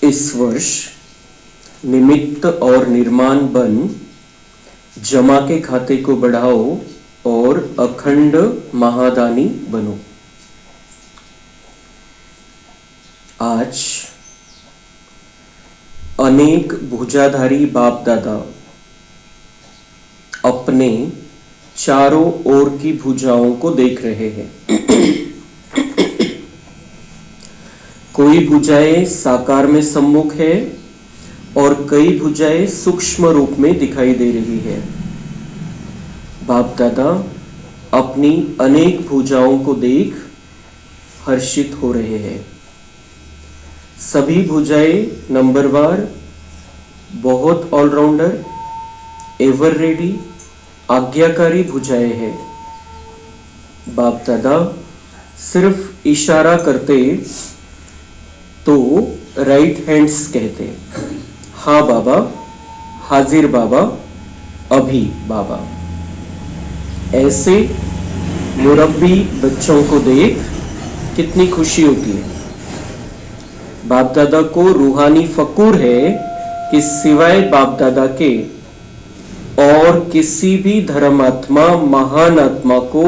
इस वर्ष निमित्त और निर्माण बन जमा के खाते को बढ़ाओ और अखंड महादानी बनो। आज अनेक भुजाधारी बाप दादा अपने चारों ओर की भुजाओं को देख रहे हैं। कोई भुजाएं साकार में सम्मुख है और कई भुजाएं सूक्ष्म रूप में दिखाई दे रही है। बाप दादा अपनी अनेक भुजाओं को देख हर्षित हो रहे हैं। सभी भुजाएं नंबरवार, बहुत ऑलराउंडर, एवर रेडी, आज्ञाकारी भुजाएं हैं। बाप दादा सिर्फ इशारा करते तो राइट हैंड्स कहते, हाँ बाबा, हाजिर बाबा, अभी बाबा। ऐसे मुरब्बी बच्चों को देख कितनी खुशी होती है। बाप दादा को रूहानी फकूर है कि सिवाय बाप दादा के और किसी भी धर्मात्मा महान आत्मा को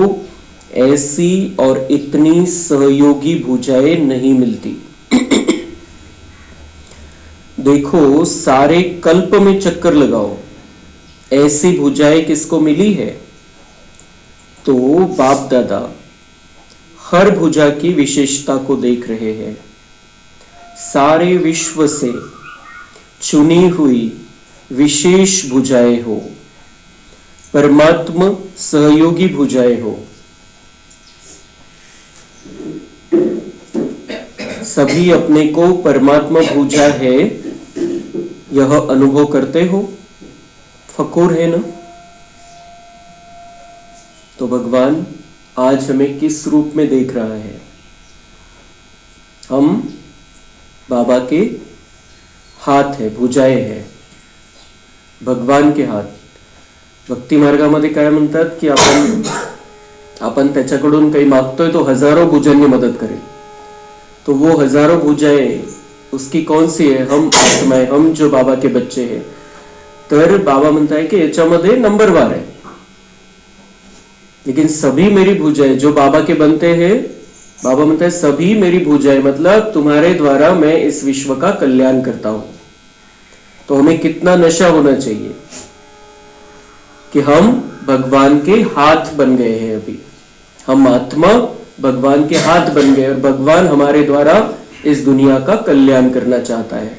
ऐसी और इतनी सहयोगी भुजाएं नहीं मिलती। देखो, सारे कल्प में चक्कर लगाओ, ऐसी भुजाएं किसको मिली है? तो बाप दादा हर भुजा की विशेषता को देख रहे हैं। सारे विश्व से चुनी हुई विशेष भुजाएं हो, परमात्मा सहयोगी भुजाएं हो। सभी अपने को परमात्मा भुजा है यह अनुभव करते हो, फकूर है ना? तो भगवान आज हमें किस रूप में देख रहा है? हम बाबा के हाथ है, भुजाएं है, भगवान के हात। भक्ती मार्गामध्ये काय म्हणतात की आपण त्याच्याकडून काही मागतोय तो हजारों भुजांनी मदत करेल। तो वो हजारों भुजाएं उसकी कौन सी है? हम आत्माएं, हम जो बाबा के बच्चे हैं। तर बाबा म्हणता है कि याच्यामध्ये नंबरवार है, लेकिन सभी मेरी भुजाएं जो बाबा के बनते हैं, बाबा म्हणता है सभी मेरी भुजाएं, मतलब तुम्हारे द्वारा मैं इस विश्व का कल्याण करता हूं। तो हमें कितना नशा होना चाहिए कि हम भगवान के हाथ बन गए हैं। अभी हम आत्मा भगवान के हाथ बन गए और भगवान हमारे द्वारा इस दुनिया का कल्याण करना चाहता है।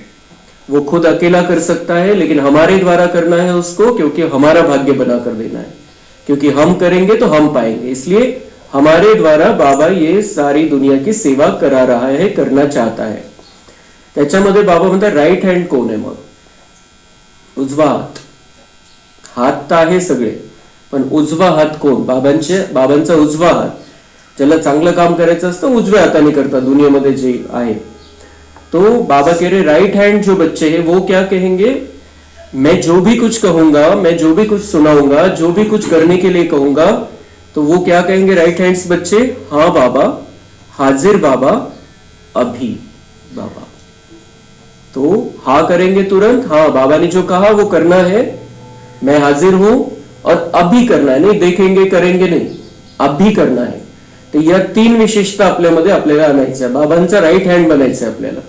वो खुद अकेला कर सकता है, लेकिन हमारे द्वारा करना है उसको, क्योंकि हमारा भाग्य बना कर देना है। क्योंकि हम करेंगे तो हम पाएंगे, इसलिए हमारे द्वारा बाबा ये सारी दुनिया की सेवा करा रहा है, करना चाहता है। त्याच्यामध्ये बाबा म्हणतात राईट हँड कोण आहे? मग उजवा हात। हात तर आहे सगळे, पण उजवा हात कोण? बाबांचा उजवा हात। ज्याला चांगलं काम करायचं असतं उजव्या हाताने करतात दुनियामध्ये जे आहे। तो बाबा कह रहे राइट हैंड जो बच्चे हैं वो क्या कहेंगे? मैं जो भी कुछ कहूंगा, मैं जो भी कुछ सुनाऊंगा, जो भी कुछ करने के लिए कहूंगा, तो वो क्या कहेंगे राइट हैंड्स बच्चे? हाँ बाबा, हाजिर बाबा, अभी बाबा। तो हाँ करेंगे तुरंत, हाँ बाबा ने जो कहा वो करना है, मैं हाजिर हूं और अभी करना है, नहीं देखेंगे करेंगे नहीं, अभी करना है। तो या तीन विशेषता आपल्यामध्ये आपल्याला आणायच्या, बाबांचा राइट हैंड बनायचं आपल्याला।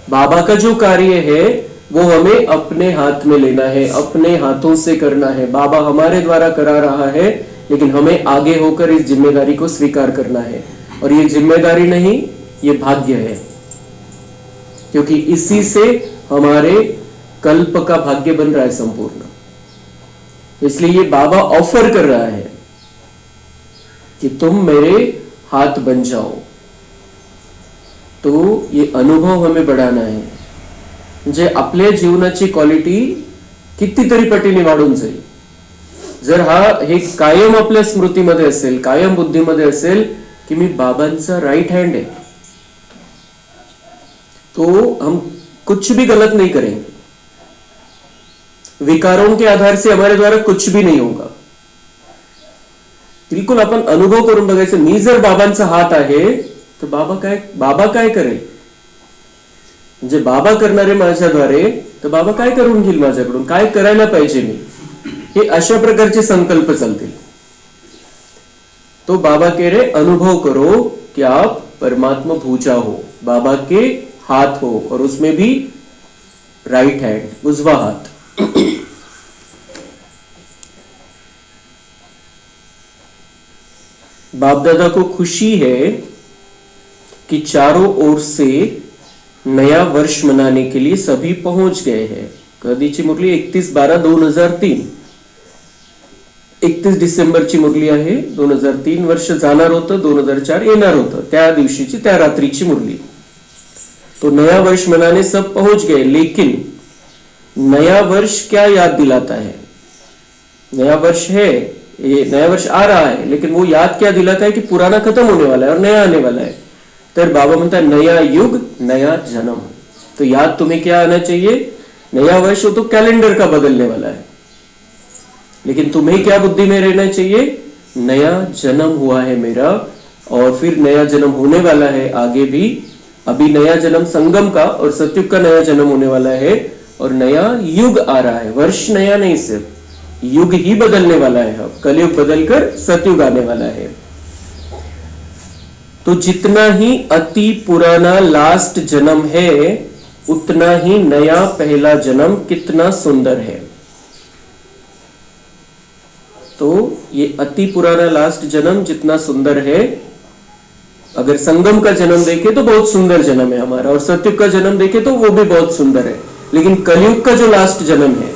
बाबा का जो कार्य है वो हमें अपने हाथ में लेना है, अपने हाथों से करना है। बाबा हमारे द्वारा करा रहा है, लेकिन हमें आगे होकर इस जिम्मेदारी को स्वीकार करना है। और ये जिम्मेदारी नहीं, ये भाग्य है, क्योंकि इसी से हमारे कल्प का भाग्य बन रहा है संपूर्ण। इसलिए ये बाबा ऑफर कर रहा है कि तुम मेरे हाथ बन जाओ। तो ये अनुभव हमें बढ़ाना है, म्हणजे आपल्या जीवनाची क्वालिटी कितीतरी पटीने वाढून जाईल जर हे कायम आपल्या स्मृतीमध्ये असेल, कायम बुद्धीमध्ये असेल कि मी बाबांचा राइट हैंड है, तो हम कुछ भी गलत नहीं करेंगे। विकारों के आधार से हमारे द्वारा कुछ भी नहीं होगा। बिलकुल आपण अनुभव करून बघायचं. मी जर बाबांचा हात आहे तर बाबा काय करेल, म्हणजे बाबा करणारे माझ्याद्वारे, तर बाबा काय करून घेईल माझ्याकडून, काय करायला पाहिजे मी, हे अशा प्रकारचे संकल्प चालतील. तो बाबा कह रहे अनुभव करो कि आप परमात्मा भूजा हो, बाबा के हाथ हो, और उसमें भी राइट हैंड, उजवा हाथ. बाप दादा को खुशी है कि चारों ओर से नया वर्ष मनाने के लिए सभी पहुंच गए हैं. कधीची मुरली 31/12/2003, 31 डिसेंबरची मुरली आहे. 2003 वर्ष जाणार होतं, 2004 येणार होतं, त्या दिवशीची, त्या रात्रीची मुरली. तो नया वर्ष मनाने सब पहुंच गए, लेकिन नया वर्ष क्या याद दिलाता है. नया वर्ष है, ये नया वर्ष आ रहा है, लेकिन वो याद क्या दिलाता है कि पुराना खत्म होने वाला है और नया आने वाला है. तर बाबा म्हणता नया युग नया जन्म. तो याद तुम्हें क्या आना चाहिए, नया वर्ष हो तो कैलेंडर का बदलने वाला है, लेकिन तुम्हें क्या बुद्धि में रहना चाहिए, नया जन्म हुआ है मेरा, और फिर नया जन्म होने वाला है आगे भी. अभी नया जन्म संगम का और सतयुग का नया जन्म होने वाला है, और नया युग आ रहा है. वर्ष नया नहीं, सिर्फ युग ही बदलने वाला है. अब कलयुग बदलकर सतयुग आने वाला है. तो जितना ही अति पुराना लास्ट जन्म है, उतना ही नया पहला जन्म कितना सुंदर है. तो ये अति पुराना लास्ट जन्म जितना सुंदर है, अगर संगम का जन्म देखे तो बहुत सुंदर जन्म है हमारा, और सतयुग का जन्म देखे तो वो भी बहुत सुंदर है, लेकिन कलयुग का जो लास्ट जन्म है,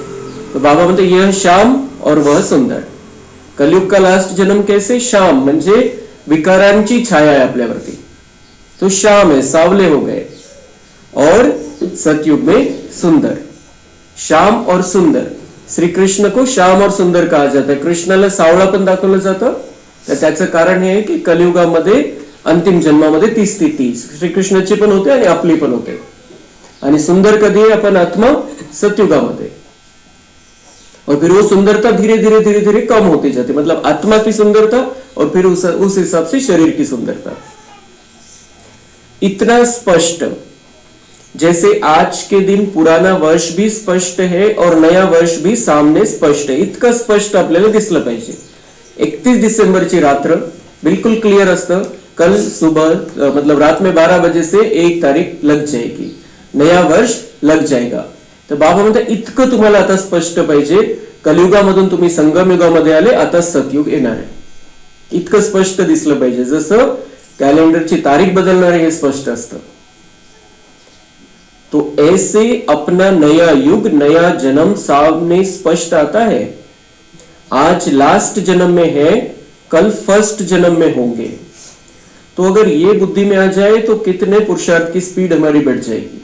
तो बाबा म्हणते यह श्याम और वह सुंदर. कलयुग का लास्ट जन्म कैसे, श्याम म्हणजे विकारांची छाया आहे आपल्यावरती, तो श्याम है, सावले हो गए. और सतयुग में सुंदर, श्याम और सुंदर. श्री कृष्ण को श्याम और सुंदर कहा जाता है. कृष्णाला सावळा पण दाखवलं जातं, तर त्याचं कारण हे आहे की कलियुगामध्ये अंतिम जन्मामध्ये ती स्थिती श्रीकृष्णाची पण होते आणि आपली पण होते. आणि सुंदर कधी आहे, आपण आत्मा सतयुगामध्ये. और फिर वो सुंदरता धीरे धीरे धीरे धीरे कम होती जाती, मतलब आत्मा की सुंदरता और फिर उस हिसाब से शरीर की सुंदरता. इतना स्पष्ट जैसे आज के दिन पुराना वर्ष भी स्पष्ट है और नया वर्ष भी सामने स्पष्ट है, इतकं स्पष्ट आपल्याला दिसलं पाहिजे. 31 डिसेंबरची रात्र बिल्कुल क्लियर असतं. कल सुबह मतलब रात में 12 बजे से 1 तारीख लग जाएगी, नया वर्ष लग जाएगा. तर बाबा म्हणतात इतकं तुम्हाला आता स्पष्ट पाहिजे. कलियुगामधून तुम्ही संगम युगामध्ये आले, आता सतयुग येणार आहे, इतकं स्पष्ट दिसलं पाहिजे. जसं कॅलेंडरची तारीख बदलणार हे स्पष्ट असतं. तो ऐसे अपना नया युग नया जन्म सामने स्पष्ट आता है. आज लास्ट जन्म में है, कल फर्स्ट जन्म में होंगे. तो अगर ये बुद्धि में आ जाए तो कितने पुरुषार्थ की स्पीड हमारी बढ़ जाएगी.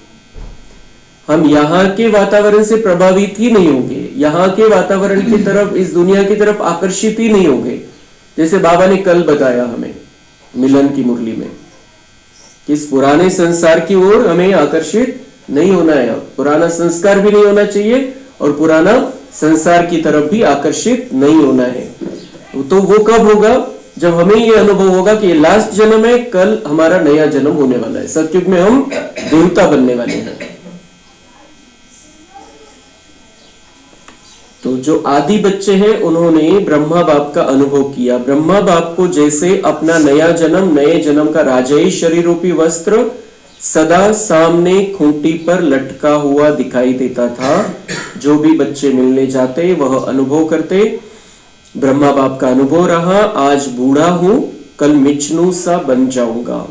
हम यहाँ के वातावरण से प्रभावित ही नहीं होंगे, यहाँ के वातावरण की तरफ, इस दुनिया की तरफ आकर्षित ही नहीं होंगे. जैसे बाबा ने कल बताया हमें मिलन की मुरली में, कि इस पुराने संसार की ओर हमें आकर्षित नहीं होना है. पुराना संस्कार भी नहीं होना चाहिए और पुराना संसार की तरफ भी आकर्षित नहीं होना है. तो वो कब होगा, जब हमें ये अनुभव होगा कि ये लास्ट जन्म है, कल हमारा नया जन्म होने वाला है, सतयुग में हम देवता बनने वाले हैं. तो जो आदि बच्चे हैं उन्होंने ब्रह्मा बाप का अनुभव किया. ब्रह्मा बाप को जैसे अपना नया जन्म, नए जन्म का राजयी शरीर रूपी वस्त्र सदा सामने खूंटी पर लटका हुआ दिखाई देता था, जो भी बच्चे मिलने जाते वह अनुभव करते. ब्रह्मा बाप का अनुभव रहा, आज बूढ़ा हूं, कल मिचनू सा बन जाऊंगा.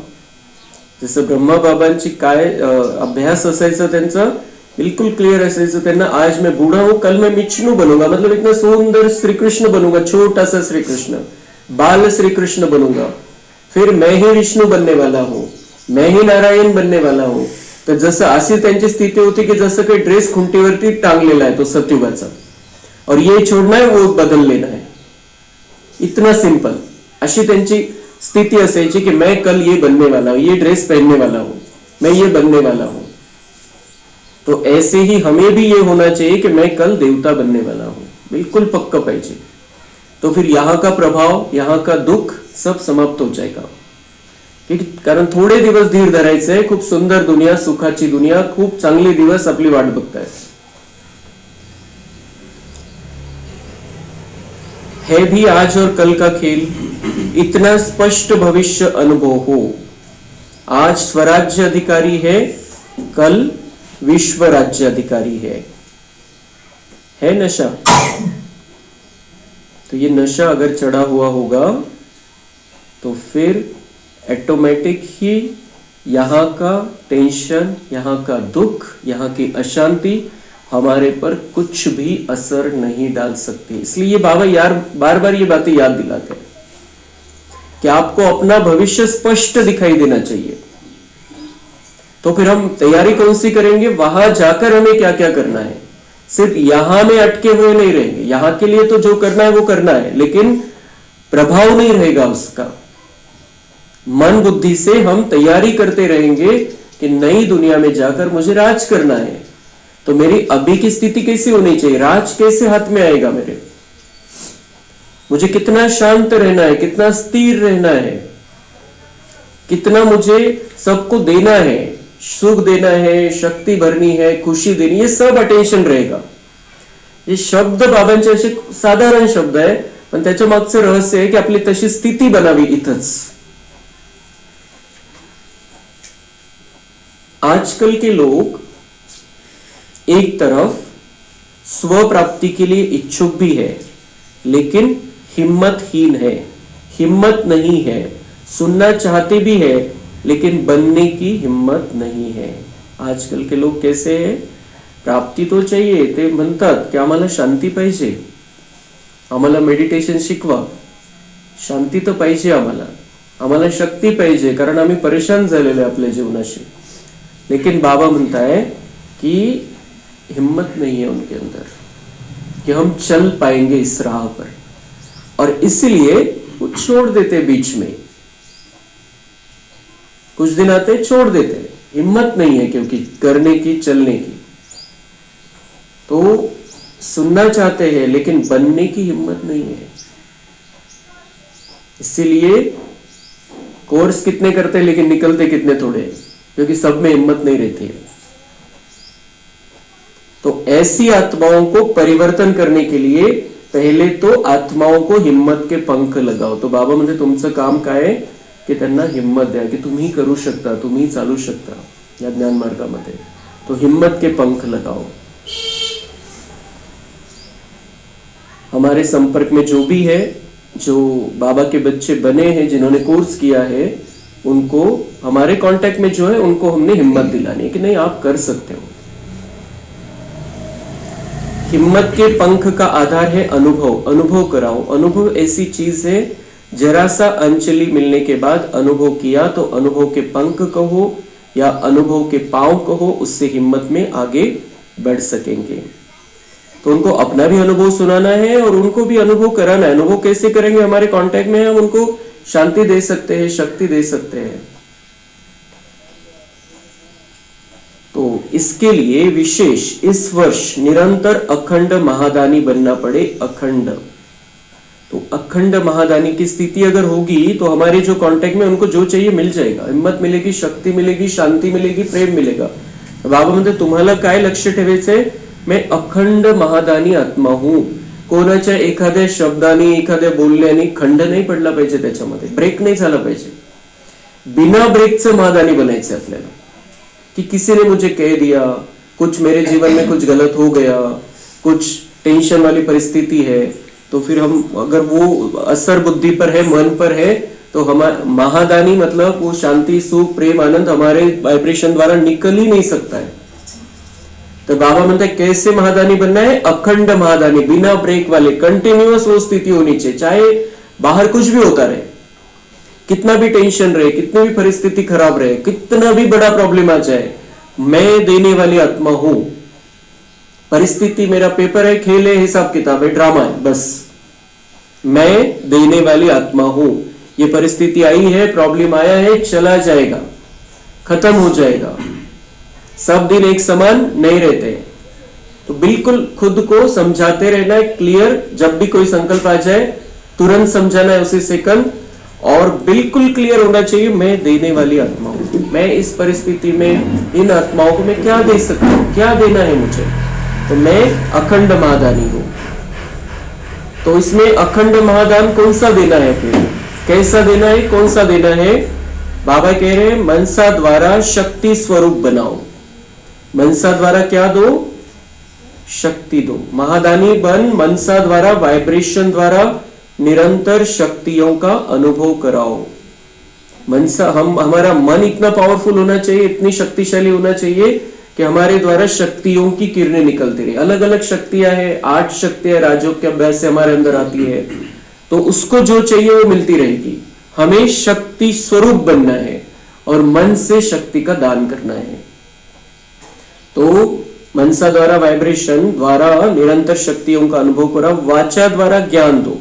जसं ब्रह्मा बाबांची काय अभ्यास असायचा त्यांचा, बिल्कुल क्लियर असायचं त्यांना. आज मैं बूढ़ा हूं, कल मैं मिचनू बनूंगा, मतलब इतना सुंदर श्री कृष्ण बनूंगा, छोटा सा श्री कृष्ण, बाल श्री कृष्ण बनूंगा. फिर मैं ही विष्णू बनने वाला हूं, मैं ही नारायण बनने वाला हूं. तर जसं अशी त्यांची स्थिती होती की जसं काही ड्रेस खुंटीवरती टांगलेला आहे तो सतयुगाचा, और ये छोड़ना है वो बदल लेना है, इतना सिंपल. अशी त्यांची स्थिती असायची की मैं कल ये बनने वाला हूं, ये ड्रेस पहनने वाला हूं, मैं ये बनने वाला हूं. तो ऐसे ही हमें भी ये होना चाहिए कि मैं कल देवता बनने वाला हूं, बिल्कुल पक्का पाहिजे. तो फिर यहाँ का प्रभाव, यहाँ का दुःख सब समाप्त हो जाएगा. कारण थोडे दिवस धीर धरायचे, खूप सुंदर दुनिया, सुखाची दुनिया, खूप चांगले दिवस आपली वाट बघतायत. है भी आज और कल का खेल, इतना स्पष्ट भविष्य अनुभव हो. आज स्वराज्य अधिकारी है, कल विश्व राज्य अधिकारी है नशा. तो ये नशा अगर चढ़ा हुआ होगा तो फिर ऑटोमेटिक ही यहाँ का टेंशन, यहाँ का दुख, यहाँ की अशांति हमारे पर कुछ भी असर नहीं डाल सकती. इसलिए ये बाबा यार बार बार ये बातें याद दिलाते हैं कि आपको अपना भविष्य स्पष्ट दिखाई देना चाहिए. तो फिर हम तैयारी कौन सी करेंगे, वहां जाकर हमें क्या क्या करना है. सिर्फ यहां में अटके हुए नहीं रहेंगे. यहां के लिए तो जो करना है वो करना है, लेकिन प्रभाव नहीं रहेगा उसका. मन बुद्धि से हम तैयारी करते रहेंगे कि नई दुनिया में जाकर मुझे राज करना है. तो मेरी अभी की स्थिति कैसी होनी चाहिए, राज कैसे हाथ में आएगा मेरे, मुझे कितना शांत रहना है, कितना स्थिर रहना है, कितना मुझे सबको देना है, सुख देना है, शक्ति भरनी है, खुशी देनी, ये सब अटेन्शन रहेगा. हे शब्द बाबांचे असे साधारण शब्द आहे, पण त्याच्या मागचं रहस्य आहे की आपली तशी स्थिती बनावी इथंच. आजकल के लोग एक तरफ स्व प्राप्ति के लिए इच्छुक भी है, लेकिन हिम्मतहीन है, हिम्मत नहीं है. सुनना चाहते भी है, लेकिन बनने की हिम्मत नहीं है. आजकल के लोग कैसे हैं, प्राप्ती तो चाहिए, ते म्हणतात की आम्हाला शांती पाहिजे, आम्हाला मेडिटेशन शिकवा, शांती तर पाहिजे आम्हाला, आम्हाला शक्ती पाहिजे, कारण आम्ही परेशान झालेलो आहे आपल्या जीवनाशी. लेकिन बाबा म्हणता है कि हिम्मत नहीं है उनके अंदर कि हम चल पाएंगे इस राह पर, और इसलिए वो छोड़ देते बीच में. कुछ दिन आते छोड़ देते, हिम्मत नहीं है क्योंकि करने की, चलने की. तो सुनना चाहते हैं लेकिन बनने की हिम्मत नहीं है. इसीलिए कोर्स कितने करते हैं लेकिन निकलते कितने थोड़े, क्योंकि सब में हिम्मत नहीं रहती है. तो ऐसी आत्माओं को परिवर्तन करने के लिए पहले तो आत्माओं को हिम्मत के पंख लगाओ. तो बाबा म्हणजे तुमचं काम काय आहे की त्यांना हिम्मत द्या की तुम्ही करू शकता, तुम्ही चालू शकता या ज्ञान मार्गामध्ये. तो हिम्मत के पंख लगाओ. हमारे संपर्क में जो भी है, जो बाबा के बच्चे बने हैं, जिन्होंने कोर्स किया है, उनको हमारे कांटेक्ट में जो है उनको हमने हिम्मत दिलानी है कि नहीं आप कर सकते हो. हिम्मत के पंख का आधार है अनुभव. अनुभव कराओ. अनुभव ऐसी चीज है, जरा सा अंजलि मिलने के बाद अनुभव किया तो अनुभव के पंख कहो या अनुभव के पांव कहो, उससे हिम्मत में आगे बढ़ सकेंगे. तो उनको अपना भी अनुभव सुनाना है और उनको भी अनुभव कराना है. अनुभव कैसे करेंगे, हमारे कांटेक्ट में हम उनको शांति दे सकते हैं, शक्ति दे सकते हैं. तो इसके लिए विशेष इस वर्ष निरंतर अखंड महादानी बनना पड़े. अखंड, तो अखंड महादानी की स्थिति अगर होगी तो हमारे जो कांटेक्ट में उनको जो चाहिए मिल जाएगा. हिम्मत मिलेगी, शक्ती मिलेगी, शांती मिलेगी, प्रेम मिलेगा. बाबा म्हणते तुम्हाला काय लक्ष ठेवायचंय, मैं अखंड महादानी आत्मा हूं. कोणाच्या एखाद्या शब्दाने, एखाद्या बोलण्याने खंड नाही पडला पाहिजे, त्याच्यामध्ये ब्रेक नहीं झाला पाहिजे. बिना ब्रेकचं महादानी बनायचं आपल्याला. कि किसी ने मुझे कह दिया, कुछ मेरे जीवन में कुछ गलत हो गया, कुछ टेंशन वाली परिस्थिति है, तो फिर हम अगर वो असर बुद्धि पर है, मन पर है, तो हमारा महादानी मतलब वो शांति, सुख, प्रेम, आनंद हमारे वाइब्रेशन द्वारा निकल ही नहीं सकता है. तो बाबा म्हणते कैसे महादानी बनना है, अखंड महादानी, बिना ब्रेक वाले, कंटिन्यूअस वो स्थिति होनी चाहिए. चाहे बाहर कुछ भी होता रहे, कितना भी टेंशन रहे, कितनी भी परिस्थिति खराब रहे, कितना भी बड़ा प्रॉब्लम आ जाए, मैं देने वाली आत्मा हूं. परिस्थिति मेरा पेपर है, खेल है, हिसाब किताब है, ड्रामा है, बस मैं देने वाली आत्मा हूं. ये परिस्थिति आई है, प्रॉब्लम आया है, चला जाएगा, खत्म हो जाएगा. सब दिन एक समान नहीं रहते. तो बिल्कुल खुद को समझाते रहना है, क्लियर. जब भी कोई संकल्प आ जाए तुरंत समझाना है उसी सेकंड, और बिल्कुल क्लियर होना चाहिए मैं देने वाली आत्मा हूं, मैं इस परिस्थिति में इन आत्माओं को मैं क्या दे सकता हूं, क्या देना है मुझे, तो मैं अखंड महादानी हूं। तो इसमें अखंड महादान कौन सा देना है, फिर कैसा देना है, कौन सा देना है? बाबा कह रहे हैं मनसा द्वारा शक्ति स्वरूप बनाओ। मनसा द्वारा क्या दो? शक्ति दो। महादानी बन मनसा द्वारा, वाइब्रेशन द्वारा निरंतर शक्तियों का अनुभव कराओ। मनसा, हमारा मन इतना पावरफुल होना चाहिए, इतनी शक्तिशाली होना चाहिए कि हमारे द्वारा शक्तियों की किरणें निकलती रही। अलग अलग शक्तियां हैं, 8 शक्तियां राजयोग के अभ्यास से हमारे अंदर आती है, तो उसको जो चाहिए वो मिलती रहेगी। हमें शक्ति स्वरूप बनना है और मन से शक्ति का दान करना है। तो मनसा द्वारा, वाइब्रेशन द्वारा निरंतर शक्तियों का अनुभव कराओ। वाचा द्वारा ज्ञान दो।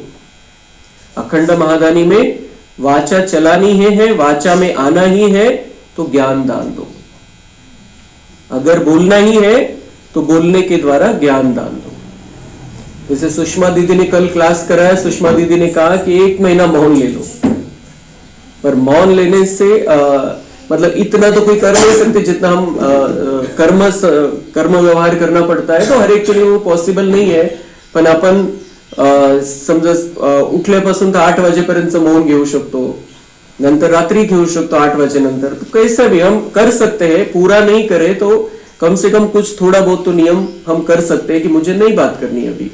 अखंड महादानी में वाचा चलानी है, वाचा में आना ही है, तो ज्ञान दान दो। अगर बोलना ही है तो बोलने के द्वारा ज्ञान दान दो। जैसे सुषमा दीदी ने कल क्लास कराया, सुषमा दीदी ने कहा कि 1 महीना मौन ले लो, पर मौन लेने से मतलब इतना तो कोई कर नहीं सकते जितना हम कर्म व्यवहार करना पड़ता है, तो हर एक के लिए वो पॉसिबल नहीं है। पण आपण समजा उठल्यापासून तर 8 वाजेपर्यंत मौन घेऊ शकतो, नंतर रात्रि घेऊ शकतो 8 बजे नंतर, तो कैसा भी हम कर सकते हैं। पूरा नहीं करे तो कम से कम कुछ थोड़ा बहुत तो नियम हम कर सकते हैं कि मुझे नहीं बात करनी अभी।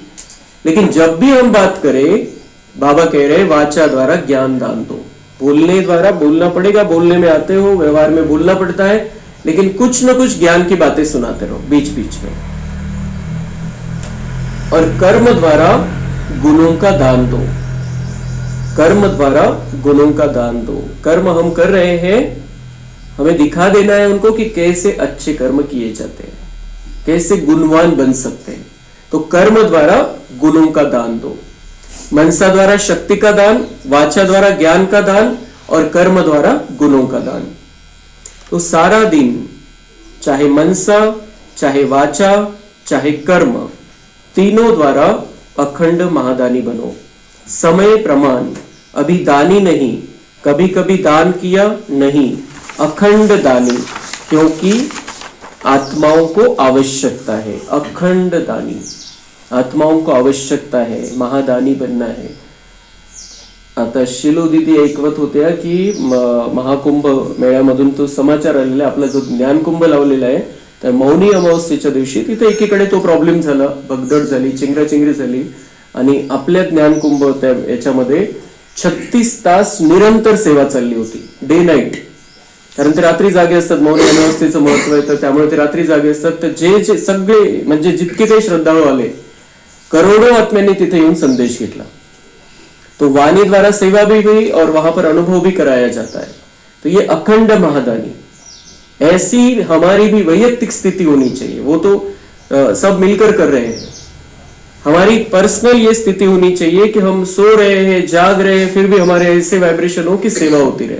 लेकिन जब भी हम बात करें, बाबा कह रहे वाचा द्वारा ज्ञान दान दो। बोलने द्वारा बोलना पड़ेगा, बोलने में आते हो, व्यवहार में बोलना पड़ता है, लेकिन कुछ ना कुछ ज्ञान की बातें सुनाते रहो बीच बीच में। और कर्म द्वारा गुणों का दान दो। कर्म द्वारा गुणों का दान दो। कर्म हम कर रहे हैं, हमें दिखा देना है उनको कि कैसे अच्छे कर्म किए जाते हैं, कैसे गुणवान बन सकते हैं। तो कर्म द्वारा गुणों का दान दो। मनसा द्वारा शक्ति का दान, वाचा द्वारा ज्ञान का दान और कर्म द्वारा गुणों का दान। तो सारा दिन चाहे मनसा, चाहे वाचा, चाहे कर्म, तीनों द्वारा अखंड महादानी बनो। समय प्रमाण, अभी दानी नहीं, कभी कभी दान किया नहीं, अखंड दानी, क्योंकि आत्माओं को आवश्यकता है। अखंड दानी, आत्माओं को आवश्यकता है, महादानी बनना है। आता शिलो दीदी ऐकवत होत्या की महाकुंभ मेळ्यामधून तो समाचार आलेला, आपला जो ज्ञानकुंभ लावलेला आहे, तर मौनी अमावस्येच्या दिवशी तिथे एकीकडे तो प्रॉब्लेम झाला, भगदड झाली, चिंगराचिंगरी झाली, आणि आपल्या ज्ञानकुंभ त्या याच्यामध्ये 36 तास निरंतर सेवा चालली होती, डे नाईट. कारण ते रात्री जागे असतात, मौनी अमावस्येचं महत्व आहे, तर त्यामुळे ते रात्री जागे असतात. तर जे सगळे म्हणजे जितके काही श्रद्धाळू आले, करोड़ों आत्म्यांनी तिथे येऊन संदेश घेतला. तो वाणी द्वारा सेवा भी हुई और वहां पर अनुभव भी कराया जाता है. तो ये अखंड महादानी, ऐसी हमारी भी वैयक्तिक स्थिति होनी चाहिए. वो तो सब मिलकर कर रहे हैं. हमारी पर्सनल ये स्थिति होनी चाहिए कि हम सो रहे हैं, जाग रहे हैं, फिर भी हमारे ऐसे वाइब्रेशन हो कि सेवा होती रहे.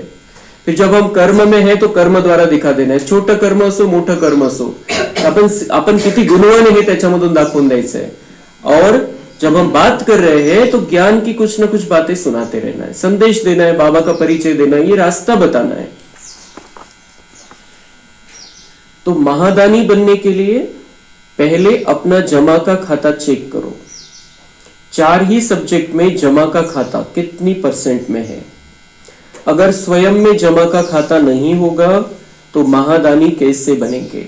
फिर जब हम कर्म में है तो कर्म द्वारा दिखा देना है. छोटं कर्म असो, मोठं कर्म असो, आपण किती गुणवान आहे त्याच्यामधून दाखवून द्यायचं आहे. और जब हम बात कर रहे हैं तो ज्ञान की कुछ ना कुछ बातें सुनाते रहना है, संदेश देना है, बाबा का परिचय देना है, ये रास्ता बताना है. तो महादानी बनने के लिए पहले अपना जमा का खाता चेक करो. 4 ही सब्जेक्ट में जमा का खाता कितनी % में है. अगर स्वयं में जमा का खाता नहीं होगा तो महादानी कैसे बनेंगे.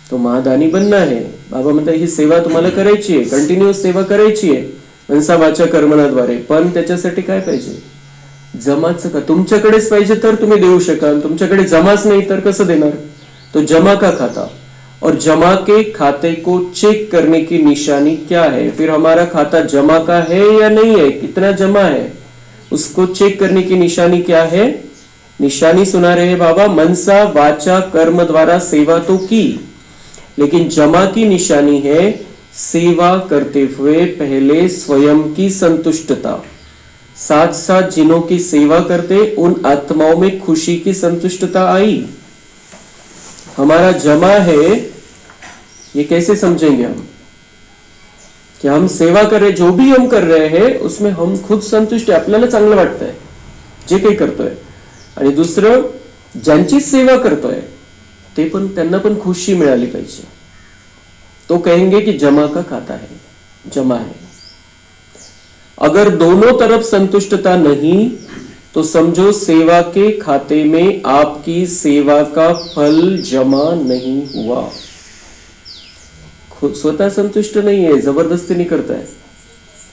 तो महादानी बनना है. बाबा म्हणतात ही सेवा तुम्हाला करायची आहे, कंटिन्यूअस सेवा करायची आहे मनसा वाचा कर्मणाद्वारे. पण त्याच्यासाठी काय पाहिजे, जमाच का. तुमच्याकडेच पाहिजे तर तुम्ही देऊ शकाल, तुमच्याकडे जमाच नाही तर कसं देणार. तो जमा का खाता, और जमा के खाते को चेक करने की निशानी क्या है. फिर हमारा खाता जमा का है या नहीं है, कितना जमा है, उसको चेक करने की निशानी क्या है. निशानी सुना रहे बाबा, मनसा वाचा कर्म द्वारा सेवा तो की, लेकिन जमा की निशानी है सेवा करते हुए पहले स्वयं की संतुष्टता. साथ साथ जिन्हों की सेवा करते उन आत्माओं में खुशी की संतुष्टता आई. हमारा जमा है, ये कैसे समझेंगे हम. की हम सेवा कर रहे, जो भी हम कर रहे हैं उसमें हम खुद संतुष्ट आहे, आपल्याला चांगलं वाटतंय जे काही करतोय, आणि दुसरं ज्यांची सेवा करतोय ते पण, त्यांना पण खुशी मिळाली पाहिजे. तो कहेंगे कि जमा का खाता है, जमा है. अगर दोनों तरफ संतुष्टता नहीं तो समझो सेवा के खाते में आपकी सेवा का फल जमा नहीं हुआ. स्वतः संतुष्ट नाही आहे, जबरदस्तीने करताय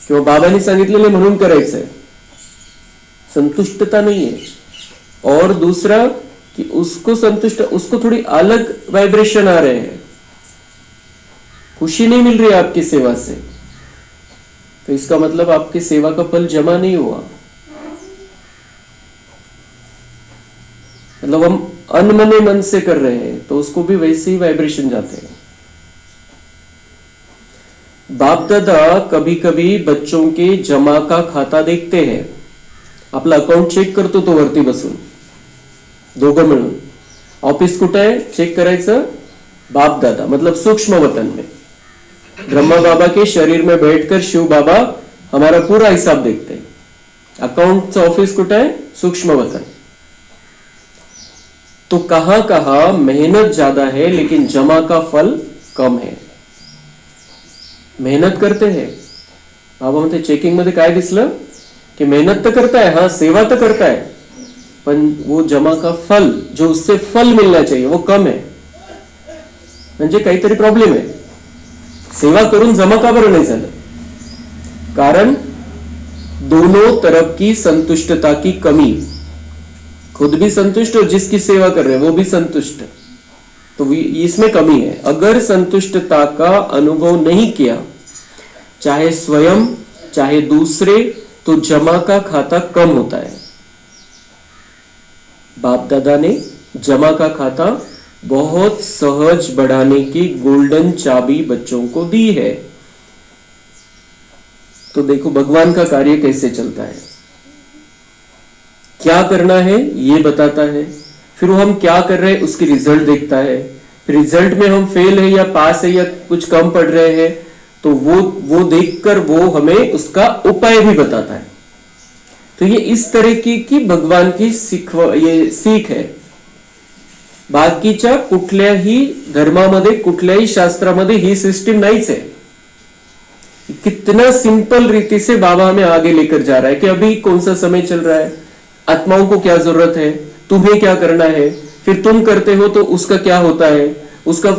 किंवा बाबांनी सांगितलेले म्हणून करायचंय, संतुष्टता नहीं है. और दूसरा कि उसको संतुष्ट, उसको थोड़ी अलग वाइब्रेशन आ रहे हैं, खुशी नहीं मिल रही है आपकी सेवा से, तो इसका मतलब आपकी सेवा का फल जमा नहीं हुआ. मतलब हम अनमने मन से कर रहे हैं तो उसको भी वैसे ही वाइब्रेशन जाते हैं. बाप दादा कभी कभी बच्चों के जमा का खाता देखते हैं, आपला अकाउंट चेक करतो तो वरती बसून, दोघं मिळून. ऑफिस कुठे आहे चेक करायचं, बाप दादा मतलब सूक्ष्म वतन में, ब्रह्मा बाबा के शरीर में बैठकर शिव बाबा हमारा पूरा हिसाब देखते हैं. अकाउंटचं ऑफिस कुठे आहे, सूक्ष्म वतन. तो कहां कहां मेहनत ज्यादा है लेकिन जमा का फल कम है. मेहनत करते हैं, बाबा म्हणते चेकिंग मध्ये काय दिसलं की मेहनत तर करताय, हाँ सेवा तो करताय, पण वो जमा का फल, जो उससे फल मिलना चाहिए वो कम है. म्हणजे काहीतरी प्रॉब्लेम आहे. सेवा करून जमा का बरं नाही झालं, कारण दोनों तरफ की संतुष्टता की कमी. खुद भी संतुष्ट और जिसकी सेवा कर रहे हैं वो भी संतुष्ट, तो इसमें कमी है. अगर संतुष्टता का अनुभव नहीं किया, चाहे स्वयं चाहे दूसरे, तो जमा का खाता कम होता है. बाप दादा ने जमा का खाता बहुत सहज बढ़ाने की गोल्डन चाबी बच्चों को दी है. तो देखो भगवान का कार्य कैसे चलता है, क्या करना है ये बताता है, फिर हम क्या कर रहे हैं उसकी रिजल्ट देखता है. रिजल्ट में हम फेल है या पास है या कुछ कम पढ़ रहे हैं तो वो देखकर वो हमें उसका उपाय भी बताता है. तो ये इस तरह की भगवान की ये सीख है. बाकीच्या कुठल्याही धर्मामध्ये कुठल्याही शास्त्रामध्ये ही सिस्टम नाहीच है. कितना सिंपल रीति से बाबा हमें आगे लेकर जा रहा है कि अभी कौन सा समय चल रहा है, आत्माओं को क्या जरूरत है, तुम्हें क्या करना है, फिर तुम करते हो तो उसका क्या होता है, उसका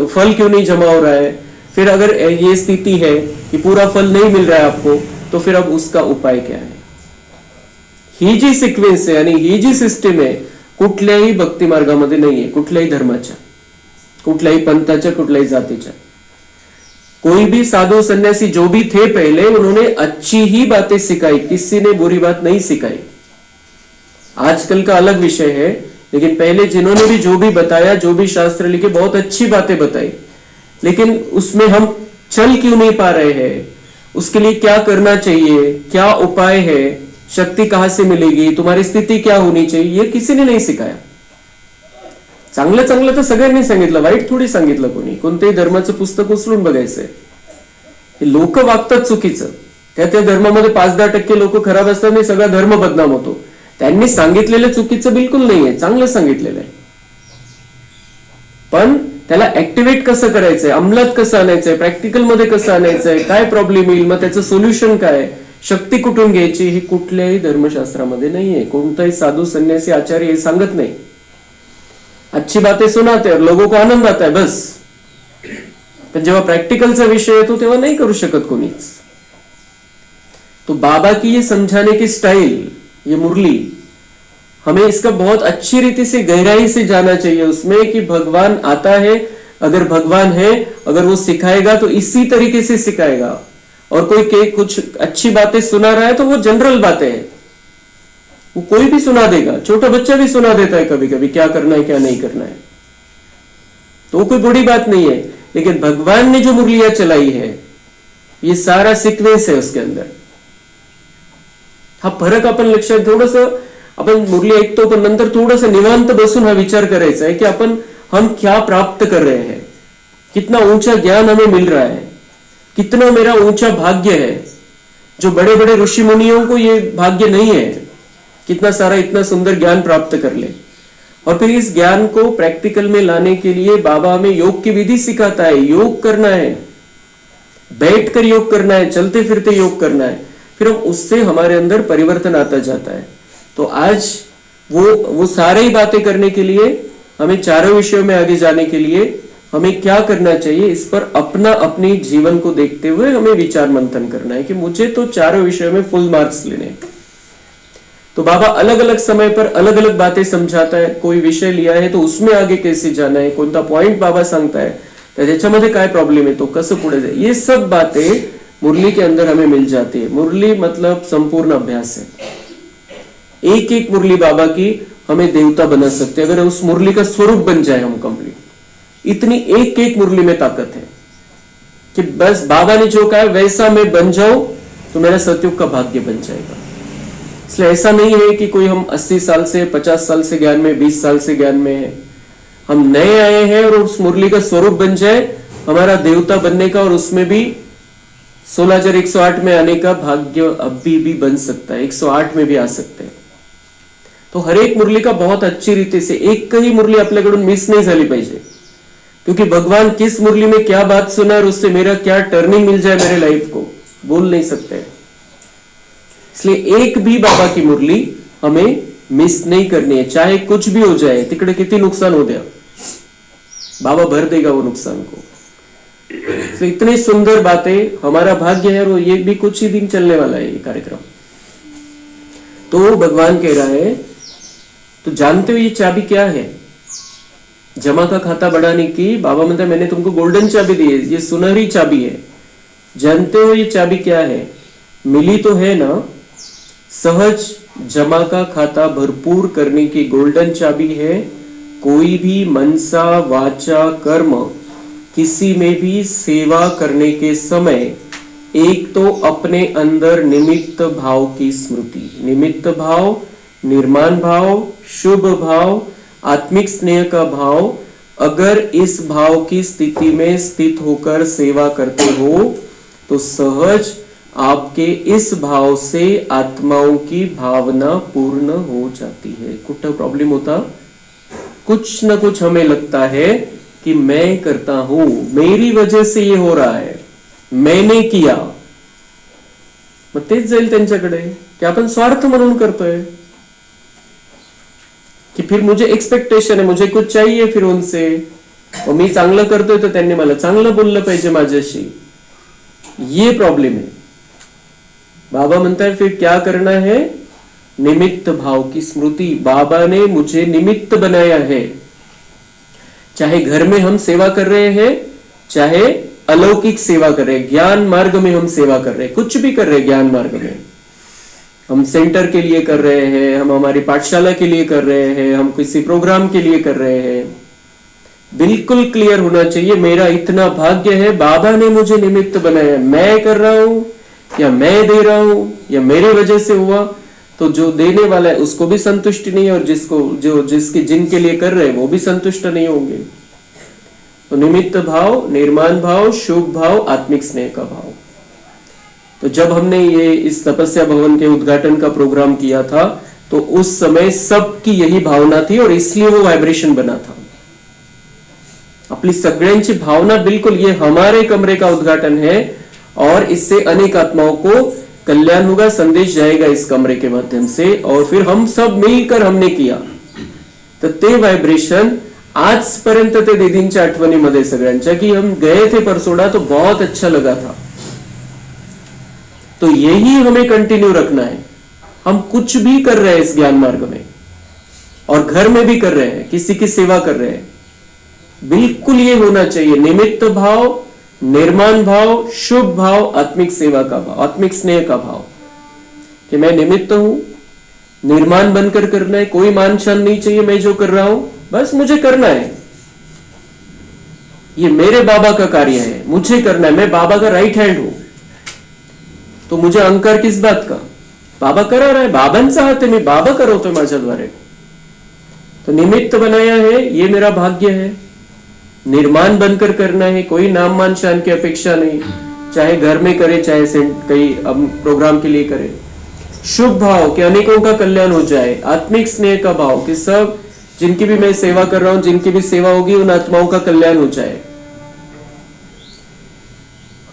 फल क्यों नहीं जमा हो रहा है, फिर अगर ये स्थिति है कि पूरा फल नहीं मिल रहा है आपको तो फिर अब उसका उपाय क्या है. ही जी सिक्वेन्स आहे आणि ही जी सिस्टम आहे कुठल्याही भक्ती मार्गामध्ये नाहीये, कुठल्याही धर्माच्या, कुठल्याही पंथाच्या, कुठल्याही जातीच्या. कोई भी साधु सन्यासी जो भी थे पहले उन्होंने अच्छी ही बातें सिखाई, किसी ने बुरी बात नहीं सिखाई. आजकल का अलग विषय है, लेकिन पहले जिन्होंने भी जो भी बताया, जो भी शास्त्र लिखे, बहुत अच्छी बातें बताई, लेकिन उसमें हम चल क्यों नहीं पा रहे हैं, उसके लिए क्या करना चाहिए, क्या उपाय है, शक्ति कहां से मिलेगी, तुम्हारी स्थिति क्या होनी चाहिए, ये किसी ने नहीं सिखाया. चांगलं चांगलं तर सगळ्यांनी सांगितलं, वाईट थोडी सांगितलं कोणी. कोणत्याही धर्माचं पुस्तक उचलून बघायचंय. हे लोक वागतात चुकीचं, त्या धर्मामध्ये 5-10% लोक खराब असतात आणि सगळा धर्म बदनाम होतो. त्यांनी सांगितलेलं चुकीचं बिलकुल नाहीये, चांगलं सांगितलेलं आहे. पण त्याला ऍक्टिव्हेट कसं करायचंय, अंमलात कसं आणायचंय, प्रॅक्टिकल मध्ये कसं आणायचंय, काय प्रॉब्लेम येईल, मग त्याचं सोल्युशन काय, शक्ती कुठून घ्यायची, ही कुठल्याही धर्मशास्त्रामध्ये नाहीये. कोणताही साधू संन्यासी आचार्य हे सांगत नाही. अच्छी बातें सुनाते हैं, लोगों को आनंद आता है बस, पण जेव्हा प्रैक्टिकलचा विषय येतो तेव्हा नहीं करू शकत कोणीच. तो बाबा की ये समझाने की स्टाइल, ये मुरली, हमें इसका बहुत अच्छी रीति से गहराई से जाना चाहिए उसमें कि भगवान आता है, अगर भगवान है, अगर वो सिखाएगा तो इसी तरीके से सिखाएगा. और कोई कुछ अच्छी बातें सुना रहा है तो वो जनरल बातें हैं, वो कोई भी सुना देगा, छोटा बच्चा भी सुना देता है कभी कभी क्या करना है क्या नहीं करना है, तो कोई बड़ी बात नहीं है. लेकिन भगवान ने जो मुरलियां चलाई है ये सारा सिक्वेन्स है उसके अंदर. हा फरक आपण लक्षात, थोडस आपण मुरली ऐकतो पण नंतर थोडस निवांत बसून हा विचार करायचा है कि हम क्या प्राप्त कर रहे हैं, कितना ऊंचा ज्ञान हमें मिल रहा है, कितना मेरा ऊंचा भाग्य है। जो बड़े बड़े ऋषि मुनियों को ये भाग्य नहीं है, कितना सारा इतना सुंदर ज्ञान प्राप्त कर ले। और फिर इस ज्ञान को प्रैक्टिकल में लाने के लिए बाबा हमें योग की विधि सिखाता है। योग करना है, बैठकर योग करना है, चलते फिरते योग करना है, फिर हम उससे हमारे अंदर परिवर्तन आता जाता है। तो आज वो सारे ही बातें करने के लिए, हमें चारों विषयों में आगे जाने के लिए हमें क्या करना चाहिए, इस पर अपनी जीवन को देखते हुए हमें विचार मंथन करना है कि मुझे तो चारों विषयों में फुल मार्क्स लेने हैं। तो बाबा अलग अलग समय पर अलग अलग बातें समझाता है। कोई विषय लिया है तो उसमें आगे कैसे जाना है, कोणता पॉइंट बाबा सांगता है, त्याच्यामध्ये काय प्रॉब्लेम है, तो कसं पुढे जाए, ये सब बातें मुरली के अंदर हमें मिल जाती है। मुरली मतलब संपूर्ण अभ्यास है। एक एक मुरली बाबा की हमें देवता बना सकते हैं, अगर उस मुरली का स्वरूप बन जाए हम कंप्लीट। इतनी एक एक मुरली में ताकत है कि बस बाबा ने जो कहा वैसा मैं बन जाऊं तो मेरा सतयुग का भाग्य बन जाएगा। इसलिए ऐसा नहीं है कि कोई हम 80 साल से 50 साल से ज्ञान में, 20 साल से ज्ञान में है, हम नए आए हैं और उस मुरली का स्वरूप बन जाए हमारा देवता बनने का, और उसमें भी 16,108 में आने का भाग्य अभी भी बन सकता है, 108 में भी आ सकते हैं। तो हर एक मुरली का बहुत अच्छी रीति से, एक ही मुरली आपल्याकडून मिस नहीं झाली पाहिजे, क्योंकि भगवान किस मुरली में क्या बात सुना और उससे मेरा क्या टर्निंग मिल जाए मेरे लाइफ को, बोल नहीं सकते। इसलिए एक भी बाबा की मुरली हमें मिस नहीं करनी है, चाहे कुछ भी हो जाए, तिकडे किती नुकसान हो गया, बाबा भर देगा वो नुकसान को। तो इतनी सुंदर बातें, हमारा भाग्य है, और ये भी कुछ ही दिन चलने वाला है ये कार्यक्रम। तो भगवान कह रहा है, तो जानते हो ये चाबी क्या है जमा का खाता बढ़ाने की? बाबा म्हणता है मैंने तुमको गोल्डन चाबी दी है, ये सुनहरी चाबी है। जानते हो ये चाबी क्या है? मिली तो है ना, सहज जमा का खाता भरपूर करने की गोल्डन चाबी है। कोई भी मनसा वाचा कर्म, किसी में भी सेवा करने के समय एक तो अपने अंदर निमित्त भाव की स्मृति, निमित्त भाव, निर्माण भाव, शुभ भाव, आत्मिक स्नेह का भाव, अगर इस भाव की स्थिति में स्थित होकर सेवा करते हो तो सहज आपके इस भाव से आत्माओं की भावना पूर्ण हो जाती है। कुछ प्रॉब्लम होता, कुछ ना कुछ हमें लगता है कि मैं करता हूं, मेरी वजह से ये हो रहा है, मैंने किया, मग तेच जाईल त्यांच्याकडे की आपण स्वार्थ म्हणून करतोय, कि फिर मुझे एक्सपेक्टेशन है, मुझे कुछ चाहिए फिर उनसे, और मी चांगलं करतोय तर त्यांनी मला चांगलं बोललं पाहिजे माझ्याशी, ये प्रॉब्लम है। बाबा म्हणता है फिर क्या करना है? निमित्त भाव की स्मृति। बाबा ने मुझे निमित्त बनाया है, चाहे घर में हम सेवा कर रहे हैं, चाहे अलौकिक सेवा कर रहे हैं, ज्ञान मार्ग में हम सेवा कर रहे हैं, कुछ भी कर रहे हैं ज्ञान मार्ग में, हम सेंटर के लिए कर रहे हैं, हम हमारी पाठशाला के लिए कर रहे हैं, हम किसी प्रोग्राम के लिए कर रहे हैं, बिल्कुल क्लियर होना चाहिए मेरा इतना भाग्य है, बाबा ने मुझे निमित्त बनाया, मैं कर रहा हूं या मैं दे रहा हूं या मेरे वजह से हुआ, तो जो देने वाला है उसको भी संतुष्टि नहीं है, और जिनके लिए कर रहे हैं वो भी संतुष्ट नहीं होंगे। तो निमित्त भाव, निर्माण भाव, शुभ भाव, आत्मिक स्नेह का भाव। तो जब हमने ये इस तपस्या भवन के उद्घाटन का प्रोग्राम किया था तो उस समय सबकी यही भावना थी, और इसलिए वो वाइब्रेशन बना था। अपनी सगळ्यांची भावना बिल्कुल, ये हमारे कमरे का उद्घाटन है और इससे अनेक आत्माओं को कल्याण होगा, संदेश जाएगा इस कमरे के माध्यम से, और फिर हम सब मिलकर हमने किया। तर ते वाइब्रेशन आजपर्यंत ते दीदींच्या आठवणीमध्ये सगळ्यांच्या, की हम गए थे परसोड़ा तो बहुत अच्छा लगा था। तो यही हमें कंटिन्यू रखना है। हम कुछ भी कर रहे हैं इस ज्ञान मार्ग में, और घर में भी कर रहे हैं, किसी की सेवा कर रहे हैं, बिल्कुल ये होना चाहिए निमित्त भाव, निर्माण भाव, शुभ भाव, आत्मिक सेवा का भाव, आत्मिक स्नेह का भाव, कि मैं निमित्त हूं, निर्माण बनकर करना है, कोई मान शान नहीं चाहिए, मैं जो कर रहा हूं बस मुझे करना है, ये मेरे बाबा का कार्य है, मुझे करना है, मैं बाबा का राइट हैंड हूं, तो मुझे अहंकार किस बात का? बाबा करा रहा है, बाबांचा हात है, मी बाबा करवतोय माझ्याद्वारे। तो निमित्त बनाया है, ये मेरा भाग्य है, निर्माण बनकर करना है, कोई नाम मान शान की अपेक्षा नहीं, चाहे घर में करे, चाहे कहीं प्रोग्राम के लिए करे। शुभ भाव कि अनेकों का कल्याण हो जाए। आत्मिक स्नेह का भाव कि सब जिनकी भी मैं सेवा कर रहा हूं, जिनकी भी सेवा होगी, उन आत्माओं का कल्याण हो जाए।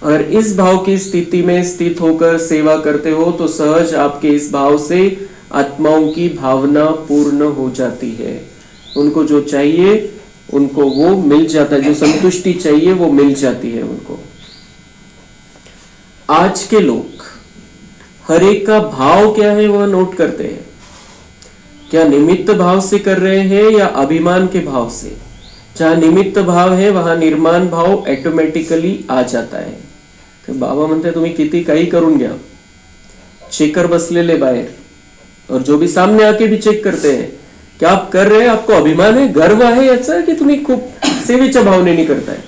अगर इस भाव की स्थिति में स्थित होकर सेवा करते हो तो सहज आपके इस भाव से आत्माओं की भावना पूर्ण हो जाती है। उनको जो चाहिए उनको वो मिल जाता है, जो संतुष्टि चाहिए वो मिल जाती है उनको। आज के लोग हर एक का भाव क्या है वह नोट करते हैं। क्या निमित्त भाव से कर रहे हैं या अभिमान के भाव से? जहां निमित्त भाव है वहां निर्माण भाव ऑटोमॅटिकली आ जाता है। तर बाबा म्हणते तुम्ही किती काही करून घ्या, चेकर बसलेले बाहेर, और जो भी सामने आके भी चेक करते हैं क्या आप कर रहे हैं, आपको अभिमान है, गर्व आहे याचा, की तुम्ही खूप सेवेच्या भावनेने करताय?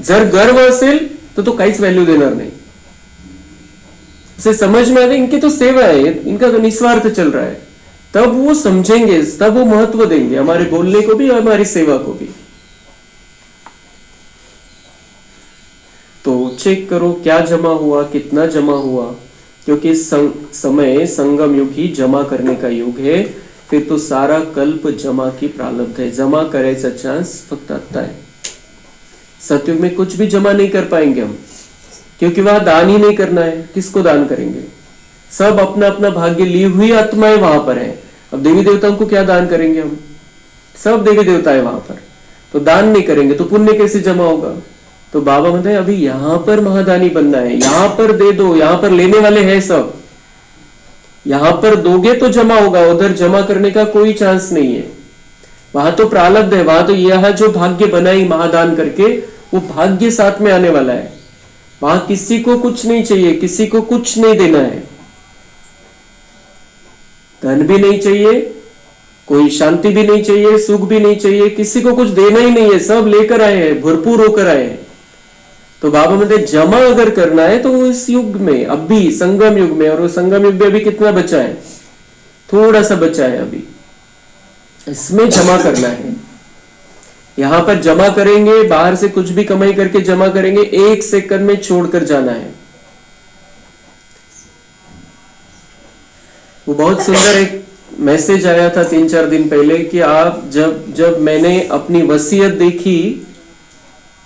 जर गर्व असेल तो काहीच व्हॅल्यू देणार नाही। इसे समझ में आता है इनकी तो सेवा है, इनका तो निस्वार्थ चल रहा है, तब वो समझेंगे, तब वो महत्व देंगे हमारे बोलने को भी और हमारी सेवा को भी। तो चेक करो क्या जमा हुआ, कितना जमा हुआ, क्योंकि समय संगम युग ही जमा करने का युग है। फिर तो सारा कल्प जमा की प्रारब्ध है, जमा करायचा चांस फक्त आता है। सतयुग में कुछ भी जमा नहीं कर पाएंगे हम, क्योंकि वहां दान ही नहीं करना है। किसको दान करेंगे? सब अपना अपना भाग्य ली हुई आत्माएं वहां पर है। अब देवी देवताओं को क्या दान करेंगे हम? सब देवी देवता है वहां पर, तो दान नहीं करेंगे तो पुण्य कैसे जमा होगा? तो बाबा कहते हैं अभी यहां पर महादानी बनना है, यहां पर दे दो, यहां पर लेने वाले हैं सब, यहां पर दोगे तो जमा होगा, उधर जमा करने का कोई चांस नहीं है। वहां तो प्रारब्ध है, वहां तो यह जो भाग्य बनाई महादान करके वो भाग्य साथ में आने वाला है। वहां किसी को कुछ नहीं चाहिए, किसी को कुछ नहीं देना है, धन भी नहीं चाहिए, कोई शांति भी नहीं चाहिए, सुख भी नहीं चाहिए, किसी को कुछ देना ही नहीं है, सब लेकर आए हैं, भरपूर होकर आए हैं। तो बाबा कहते जमा अगर करना है तो इस युग में, अभी संगम युग में, और वो संगम युग में अभी कितना बचा है? थोड़ा सा बचा है अभी, इसमें जमा करना है। यहां पर जमा करेंगे, बाहर से कुछ भी कमाई करके जमा करेंगे, 1 सेकंड में छोड़कर जाना है। वो बहुत सुंदर एक मैसेज आया था 3-4 दिन पहले कि आप जब मैंने अपनी वसियत देखी,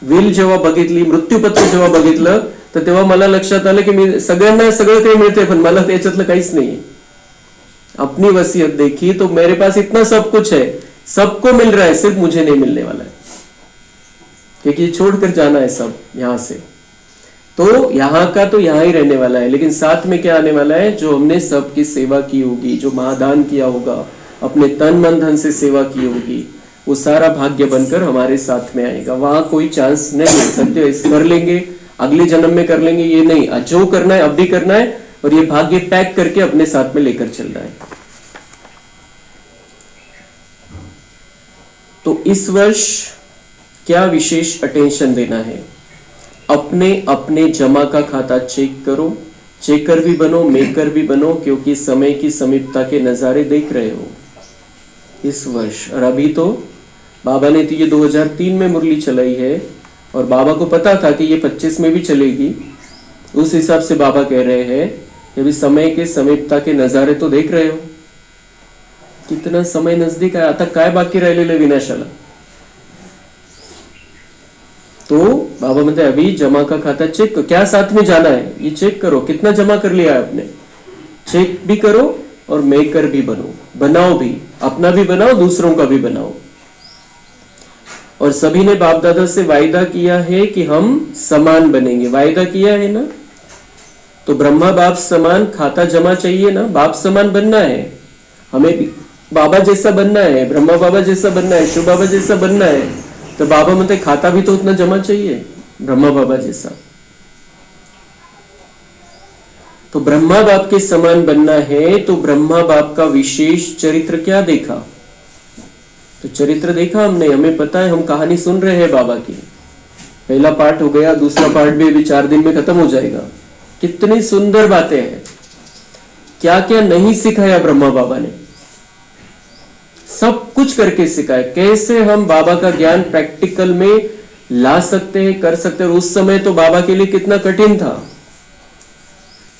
विल जेव्हा बघितली, मृत्यूपत्र जेव्हा बघितलं, तर तेव्हा मला लक्षात आलं की मी सगळ्यांना सगळं काही मिळते पण मला त्याच्यातलं काहीच नाही। अपनी वसीयत देखी तो मेरे पास इतना सब कुछ है, सबको मिल रहा है, सिर्फ मुझे नहीं मिलने वाला है, क्योंकि छोड़कर जाना है सब यहां से। तो यहाँ का तो यहाँ ही रहने वाला है, लेकिन साथ में क्या आने वाला है? जो हमने सबकी सेवा की होगी, जो महादान किया होगा, अपने तन मन धन से सेवा की होगी, वो सारा भाग्य बनकर हमारे साथ में आएगा। वहां कोई चांस नहीं है सत्य इस कर लेंगे, अगले जन्म में कर लेंगे, ये नहीं, जो करना है अब भी करना है, और ये भाग्य पैक करके अपने साथ में लेकर चलना है। तो इस वर्ष क्या विशेष अटेंशन देना है? अपने अपने जमा का खाता चेक करो, चेकर भी बनो, मेकर भी बनो, क्योंकि समय की समीपता के नजारे देख रहे हो इस वर्ष। और अभी तो बाबा ने तो ये 2003 में मुरली चलाई है, और बाबा को पता था कि ये 25 में भी चलेगी। उस हिसाब से बाबा कह रहे हैं कि अभी समय के समीपता के नजारे तो देख रहे हो, कितना समय नजदीक आहे, आता काय बाकी राहिलेलं विनाशाला। तो बाबा म्हणते अभी जमा का खाता चेक, क्या साथ में जाना है ये चेक करो, कितना जमा कर लिया है आपने, चेक भी करो और मेकर भी बनो, बनाओ भी, अपना भी बनाओ, दूसरों का भी बनाओ। और सभी ने बाप दादा से वायदा किया है कि हम समान बनेंगे, वायदा किया है ना। तो ब्रह्मा बाप समान खाता जमा चाहिए ना, बाप समान बनना है, हमें भी बाबा जैसा बनना है, ब्रह्मा बाबा जैसा बनना है, शिव बाबा जैसा बनना है। तो बाबा म्हणते खाता भी तो उतना जमा चाहिए ब्रह्मा बाबा जैसा। तो ब्रह्मा बाप के समान बनना है, तो ब्रह्मा बाप का विशेष चरित्र क्या देखा? तो चरित्र देखा हमने, हमें पता है, हम कहानी सुन रहे हैं बाबा की। पहला पार्ट हो गया, दूसरा पार्ट भी अभी 4 दिन में खत्म हो जाएगा। कितनी सुंदर बातें हैं, क्या क्या नहीं सिखाया ब्रह्मा बाबा ने, सब कुछ करके सिखाया। कैसे हम बाबा का ज्ञान प्रैक्टिकल में ला सकते हैं, कर सकते हैं। उस समय तो बाबा के लिए कितना कठिन था।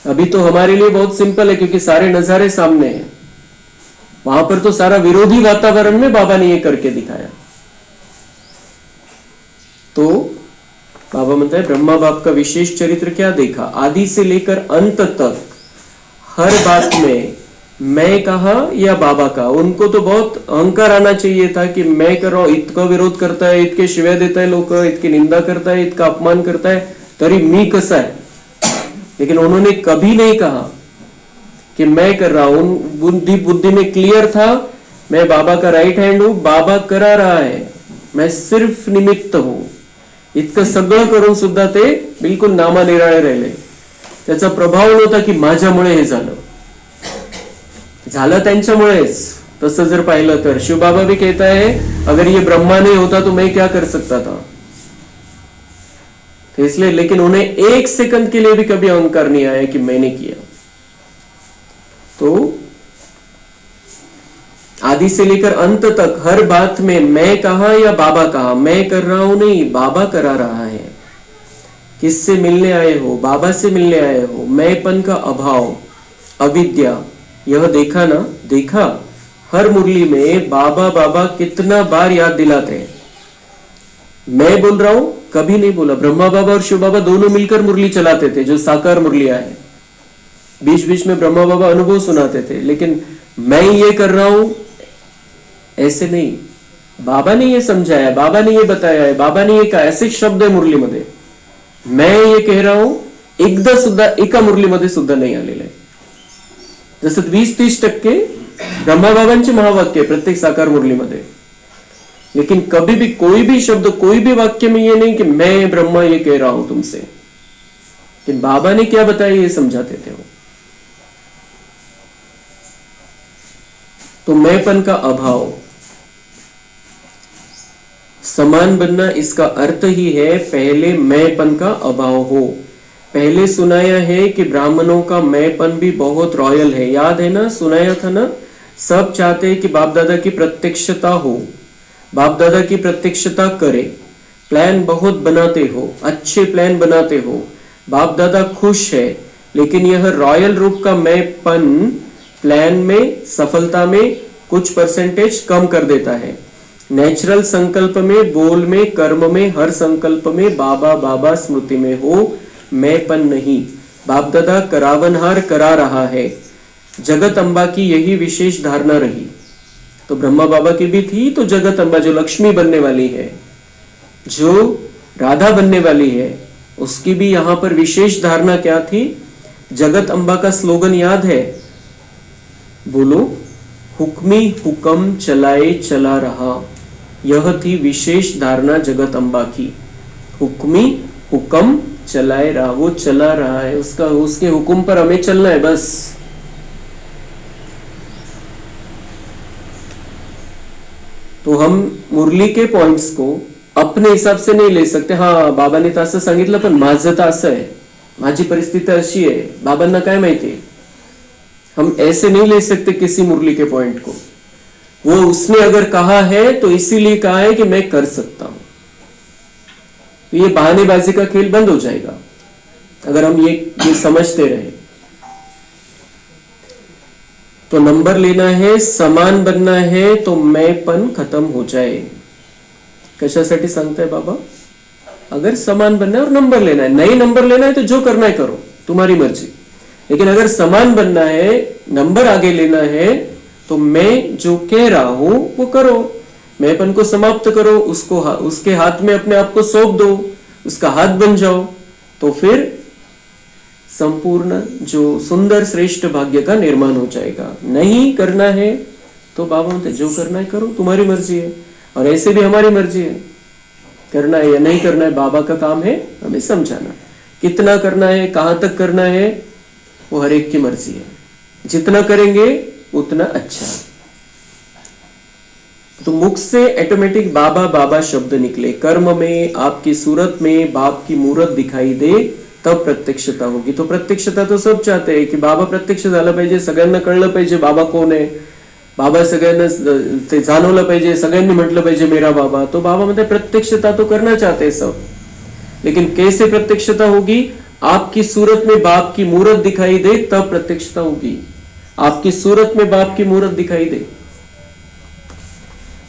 अभी तो हमारे लिए बहुत सिंपल है क्योंकि सारे नजारे सामने हैं। वहां पर तो सारा विरोधी वातावरण में बाबा ने ये करके दिखाया। तो बाबा म्हणता है ब्रह्मा बाप का विशेष चरित्र क्या देखा, आदि से लेकर अंत तक हर बात में मैं कहा या बाबा का। उनको तो बहुत अहंकार आना चाहिए था कि मैं कर रहा हूं, इतका विरोध करता है, इतके शिव्या देता है, लोक इतकी निंदा करता है, इतका अपमान करता है, तरी मी कसा है। लेकिन उन्होंने कभी नहीं कहा कि मैं कर रहा हूं। बुद्धि में क्लियर था, मैं बाबा का राइट हैंड हूं, बाबा करा रहा है, मैं सिर्फ निमित्त हूं। इतकं सगळं करून सुद्धा ते बिलकुल नामानिराळे राहिले। त्याचा प्रभाव नव्हता की माझ्यामुळे हे झालं त्यांच्यामुळेच। तसं जर पाहिलं तर शिवबाबा भी कहता है अगर ये ब्रह्मा नहीं होता तो मैं क्या कर सकता था। तो इसलिए लेकिन उन्हें एक सेकंड के लिए भी कभी अहंकार नहीं आया कि मैंने किया। तो आदि से लेकर अंत तक हर बात में मैं कहा या बाबा कहा, मैं कर रहा हूं नहीं, बाबा करा रहा है। किससे मिलने आए हो, बाबा से मिलने आए हो। मैंपन का अभाव, अविद्या, यह देखा ना, देखा। हर मुरली में बाबा बाबा कितना बार याद दिलाते हैं। मैं बोल रहा हूं, कभी नहीं बोला। ब्रह्मा बाबा और शिव बाबा दोनों मिलकर मुरली चलाते थे, जो साकार मुरलियां है। बीच बीच में ब्रह्मा बाबा अनुभव सुनाते थे, लेकिन मैं ये कर रहा हूं ऐसे नहीं। बाबा ने ये समझाया, बाबा ने ये बताया है, बाबा ने ये कहा। ऐसे शब्द है मुरलीमध्ये। मैं ये कह रहा हूं एकदा सुद्धा एका मुरलीमध्ये सुद्धा नाही आलेलं आहे। जसं 20-30% ब्रह्मा बाबांचे महावाक्य प्रत्येक साकार मुरलीमध्ये, लेकिन कभी भी कोई भी शब्द, कोई भी वाक्य में ये नहीं कि मैं ब्रह्मा ये कह रहा हूं तुमसे। कि बाबा ने क्या बताया ये समझाते थे वो। तो मैंपन का अभाव, समान बनना, इसका अर्थ ही है पहले मैंपन का अभाव हो। पहले सुनाया है कि ब्राह्मणों का मैंपन भी बहुत रॉयल है। याद है ना, सुनाया था ना। सब चाहते हैं कि बाप दादा की प्रत्यक्षता हो, बाप दादा की प्रत्यक्षता करे। प्लान बहुत बनाते हो, अच्छे प्लान बनाते हो, बाप दादा खुश है। लेकिन यह रॉयल रूप का मैंपन प्लान में, सफलता में कुछ परसेंटेज कम कर देता है। नेचुरल संकल्प में, बोल में, कर्म में, हर संकल्प में बाबा बाबा स्मृति में हो, मैंपन नहीं। बाप दादा करावनहार करा रहा है। जगत अम्बा की यही विशेष धारणा रही। तो ब्रह्मा बाबा की भी थी, तो जगत अम्बा जो लक्ष्मी बनने वाली है, जो राधा बनने वाली है, उसकी भी यहां पर विशेष धारणा क्या थी। जगत अम्बा का स्लोगन याद है, बोलो, हुक्मी हुक्म चलाए चला रहा। यह थी विशेष धारणा जगत अम्बा की। हुक्मी हुक्म चलाए रहा, वो चला रहा है, उसका उसके हुक्म पर हमें चलना है बस। तो हम मुरली के पॉइंट्स को अपने हिसाब से नहीं ले सकते। हाँ, बाबांनी तर असं सांगितलं, पण माझं तर असं आहे, माझी परिस्थिती अशी आहे, बाबांना काय माहिती। हम ऐसे नहीं ले सकते किसी मुरली के पॉइंट को। वो उसने अगर कहा है तो इसीलिए कहा है कि मैं कर सकता हूं। तो ये बहानेबाजी का खेल बंद हो जाएगा अगर हम ये समझते रहे। तो नंबर लेना है, समान बनना है, तो मैंपन खत्म हो जाए। कशासाठी सांगताय बाबा? अगर समान बनना है और नंबर लेना है। नहीं नंबर लेना है तो जो करना है करो, तुम्हारी मर्जी। लेकिन अगर समान बनना है, नंबर आगे लेना है, तो मैं जो कह रहा हूं वो करो। मैंपन को समाप्त करो, उसको उसके हाथ में अपने आप को सौंप दो, उसका हाथ बन जाओ। तो फिर संपूर्ण जो सुंदर श्रेष्ठ भाग्य का निर्माण हो जाएगा। नहीं करना है तो बाबा बोलते जो करना है करो, तुम्हारी मर्जी है। और ऐसे भी हमारी मर्जी है, करना है या नहीं करना है बाबा का काम है हमें समझाना। कितना करना है, कहां तक करना है, वो हर एक की मर्जी है। जितना करेंगे उतना अच्छा। तो मुख से ऑटोमेटिक बाबा बाबा शब्द निकले। कर्म में, आपकी सूरत में बाप की मूरत दिखाई दे, तब प्रत्यक्षता होगी। तो प्रत्यक्षता तो सब चाहते हैं कि बाबा प्रत्यक्ष झालं पाहिजे, सगळ्यांना कळलं पाहिजे बाबा कोण आहे। बाबा सगळ्यांना ते जाणवलं पाहिजे, सगळ्यांनी म्हटलं पाहिजे मेरा बाबा. तो बाबा म्हणते प्रत्यक्षता तो करना चाहते सब, लेकिन कैसे प्रत्यक्षता होगी? आपकी सूरत में बाप की मूरत दिखाई दे तब प्रत्यक्षता होगी. आपकी सूरत में बाप की मूरत दिखाई दे.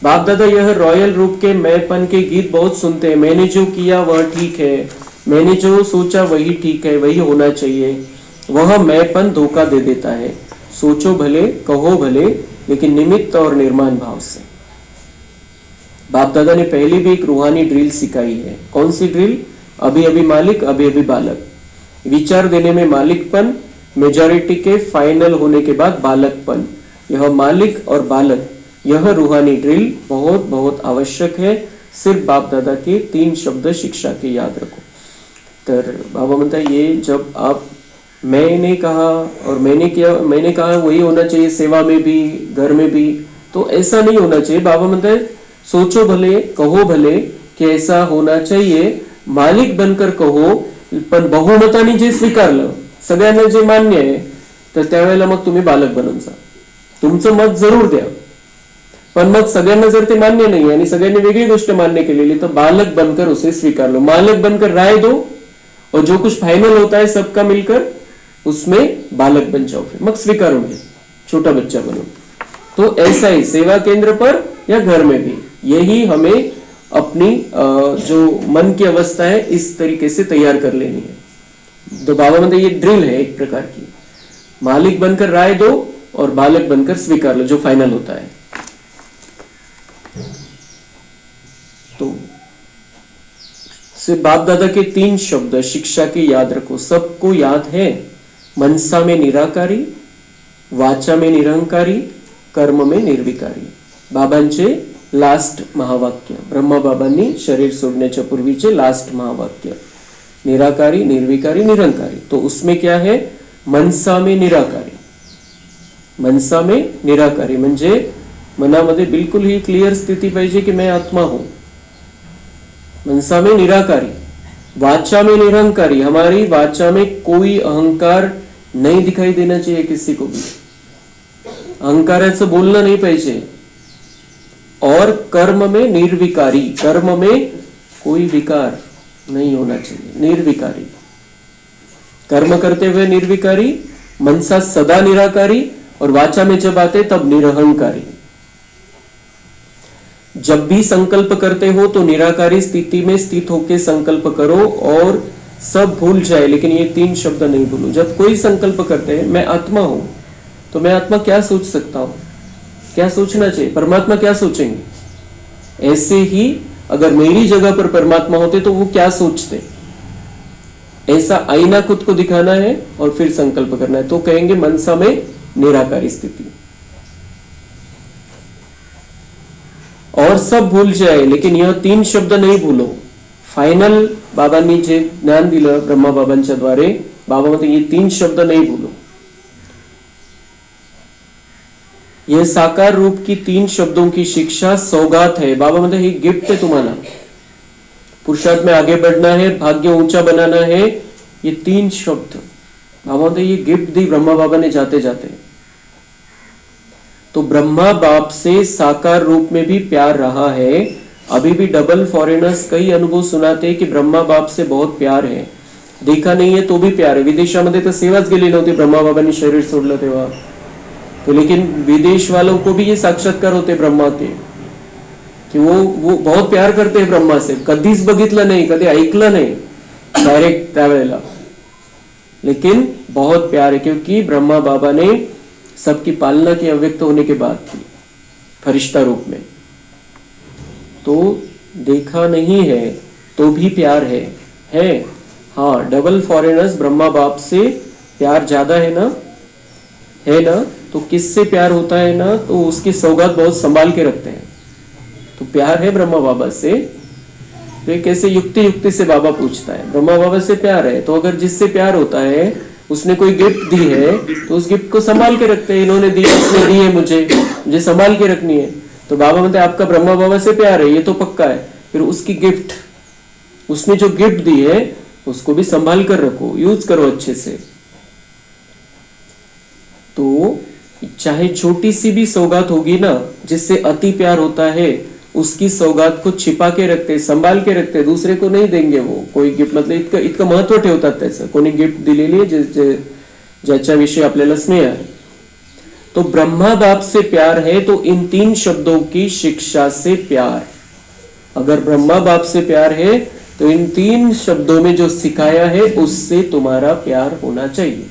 बाप दादा यह रॉयल रूप के मैंपन के गीत बहुत सुनते हैं. मैंने जो किया वह ठीक है, मैंने जो सोचा वही ठीक है, वही होना चाहिए. वह मैंपन धोखा दे देता है. सोचो भले, कहो भले, लेकिन निमित्त और निर्माण भाव से. बाप दादा ने पहले भी एक रूहानी ड्रिल सिखाई है. कौन सी ड्रिल? अभी अभी मालिक, अभी अभी बालक. विचार देने में मालिकपन, मेजॉरिटी के फाइनल होने के बाद बालकपन. यह मालिक और बालक, यह रूहानी ड्रिल बहुत बहुत आवश्यक है. सिर्फ बाप दादा के 3 शब्द शिक्षा के याद रखो. तर बाबा म्हणता ये जब आप मैंने कहा और मैंने किया, मैंने कहा वही होना चाहिए, सेवा में भी, घर में भी, तो ऐसा नहीं होना चाहिए. बाबा म्हणता है सोचो भले, कहो भले कि ऐसा होना चाहिए. मालिक बनकर कहो, पण बहुमताने जे स्वीकारलं, सगळ्यांना जे मान्य आहे, तर त्यावेळेला मग तुम्ही बालक बनून जा. तुमचं मत जरूर द्या, पण मग सगळ्यांना जर ते मान्य नाही आणि सगळ्यांनी वेगळी गोष्ट मान्य केलेली, तर बालक बनकर उसे स्वीकार लो. मालिक बनकर राय दो और जो कुछ फाइनल होता है सबका मिलकर उसमें बालक बन जाओ. फिर मग स्वीकारोगे छोटा बच्चा बनो. तो ऐसा ही सेवा केंद्र पर या घर में भी यही हमें अपनी जो मन की अवस्था है इस तरीके से तैयार कर लेनी है. तो बाबा मतलब ये ड्रिल है एक प्रकार की. मालिक बनकर राय दो और बालक बनकर स्वीकार लो जो फाइनल होता है. तो सिर्फ बाप दादा के 3 शब्द शिक्षा के याद रखो. सबको याद है. मनसा में निराकारी, वाचा में निरंकारी, कर्म में निर्विकारी. बाबांचे लास्ट महावाक्य, ब्रह्मा बाबांनी शरीर सोडण्याच्या पूर्वीचे लास्ट महावाक्य, निराकारी, निर्विकारी, निरंकारी. तो उसमें क्या है? मनसा में निराकारी. मनसा में निराकारी म्हणजे मनामध्ये बिलकुल ही क्लिअर स्थिती पाहिजे की मैं आत्मा हूं. मनसा में निराकारी. वाचा में निरंकारी. हमारी वाचा में कोई अहंकार नहीं दिखाई देना चाहिए किसी को भी. अहंकाराचं बोलणं नाही पाहिजे. और कर्म में निर्विकारी. कर्म में कोई विकार नहीं होना चाहिए. निर्विकारी. कर्म करते हुए निर्विकारी, मनसा सदा निराकारी, और वाचा में जब आते तब निरहंकारी. जब भी संकल्प करते हो तो निराकारी स्थिति में स्थित होकर संकल्प करो और सब भूल जाए, लेकिन ये 3 शब्द नहीं भूलो. जब कोई संकल्प करते हैं मैं आत्मा हूं, तो मैं आत्मा क्या सोच सकता हूं? क्या सोचना चाहिए? परमात्मा क्या सोचेंगे? ऐसे ही अगर मेरी जगह पर परमात्मा होते तो वो क्या सोचते? ऐसा आईना खुद को दिखाना है और फिर संकल्प करना है. तो कहेंगे मनसा में निराकारी स्थिति. और सब भूल जाए, लेकिन यह 3 शब्द नहीं भूलो. फाइनल बाबांनी जे ज्ञान दिलं ब्रह्मा बाबांच्या द्वारे, बाबा म्हणते ये 3 शब्द नहीं भूलो. यह साकार रूप की 3 शब्दों की शिक्षा सौगात है. बाबा म्हणते ही गिफ्ट है तुम्हाला. पुरुषार्थ में आगे बढ़ना है, भाग्य ऊंचा बनाना है. ये 3 शब्द बाबा म्हणते ये गिफ्ट दी ब्रह्मा बाबा ने जाते जाते. तो ब्रह्मा बाप से साकार रूप में भी प्यार रहा है. अभी भी डबल फॉरेनर्स कई अनुभव सुनाते कि ब्रह्मा बाप से बहुत प्यार है. देखा नहीं है तो भी प्यार है. विदेशामध्ये तर सेवाच गेली नव्हती ब्रह्मा बाबांनी शरीर सोडलं तेव्हा. तो लेकिन विदेश वालों को भी ये साक्षात्कार होते ब्रह्मा के कि वो बहुत प्यार करते हैं ब्रह्मा से. कधीच बघितलं नाही, कधी ऐकलं नाही डायरेक्ट त्यावेळेला, लेकिन बहुत प्यार है क्योंकि ब्रह्मा बाबा ने सबकी पालना की अव्यक्त होने के बाद की फरिश्ता रूप में. तो देखा नहीं है तो भी प्यार है. हाँ, डबल फॉरेनर्स ब्रह्मा बाप से प्यार ज्यादा है ना. तो किससे प्यार होता है ना, तो उसकी सौगात बहुत संभाल के रखते हैं. तो प्यार है ब्रह्मा बाबा से. तो ये कैसे युक्ति से बाबा पूछता है. ब्रह्मा बाबा से प्यार है, तो अगर जिससे प्यार होता है उसने कोई गिफ्ट दी है तो उस गिफ्ट को संभाल के रखते हैं. इन्होंने दी, उसने दी है, मुझे संभाल के रखनी है. तो बाबा बोलते हैं आपका ब्रह्मा बाबा से प्यार है, ये तो पक्का है. फिर उसकी गिफ्ट, उसने जो गिफ्ट दी है उसको भी संभाल कर रखो, यूज करो अच्छे से. तो चाहे छोटी सी भी सौगात होगी ना, जिससे अति प्यार होता है, उसकी सौगात को छिपा के रखते, संभाल के रखते, दूसरे को नहीं देंगे वो कोई गिफ्ट. मतलब इतकं महत्व ठेवतात त्याचं. कोणी गिफ्ट दिलेली आहे ज्याच्याविषयी आपल्याला स्नेह आहे. तो ब्रह्मा बाप से प्यार है तो इन 3 शब्दों की शिक्षा से प्यार. अगर ब्रह्मा बाप से प्यार है तो इन 3 शब्दों में जो सिखाया है उससे तुम्हारा प्यार होना चाहिए.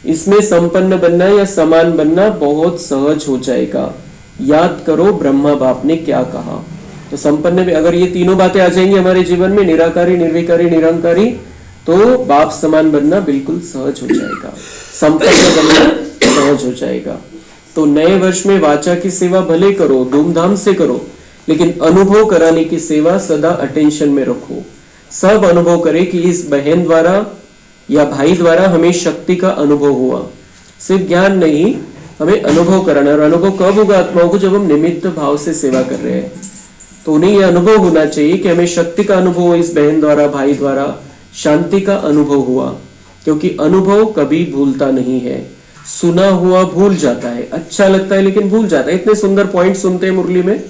इसमें संपन्न बनना या समान बनना बहुत सहज हो जाएगा. याद करो ब्रह्मा बाप ने क्या कहा. तो संपन्न में अगर ये तीनों बातें आ जाएंगी हमारे जीवन में, निराकारी, निर्विकारी, निरंकारी, तो बाप समान बनना बिल्कुल सहज हो जाएगा, संपन्न बनना सहज हो जाएगा. तो नए वर्ष में वाचा की सेवा भले करो, धूमधाम से करो, लेकिन अनुभव कराने की सेवा सदा अटेंशन में रखो. सब अनुभव करे कि इस बहन द्वारा या भाई द्वारा हमें शक्ति का अनुभव हुआ. सिर्फ ज्ञान नहीं, हमें अनुभव कराना. और अनुभव कब होगा आत्माओं को? जब हम निमित्त भाव से सेवा कर रहे हैं. तो उन्हें यह अनुभव होना चाहिए कि हमें शक्ति का अनुभव हुआ, इस बहन द्वारा, भाई द्वारा शांति का अनुभव हुआ. क्योंकि अनुभव कभी भूलता नहीं है. सुना हुआ भूल जाता है, अच्छा लगता है लेकिन भूल जाता है. इतने सुंदर पॉइंट सुनते हैं मुरली में,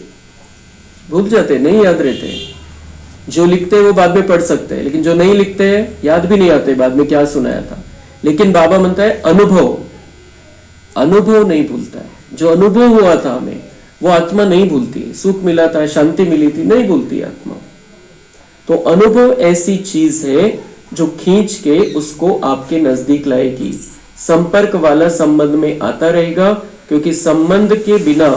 भूल जाते हैं, नहीं याद रहते हैं. जो लिखते हैं वो बाद में पढ़ सकते हैं, लेकिन जो नहीं लिखते हैं याद भी नहीं आते बाद में क्या सुनाया था. लेकिन बाबा मानता है अनुभव नहीं भूलता है. जो अनुभव हुआ था हमें वो आत्मा नहीं भूलती. सुख मिला था, शांति मिली थी, नहीं भूलती आत्मा. तो अनुभव ऐसी चीज है जो खींच के उसको आपके नजदीक लाएगी. संपर्क वाला संबंध में आता रहेगा, क्योंकि संबंध के बिना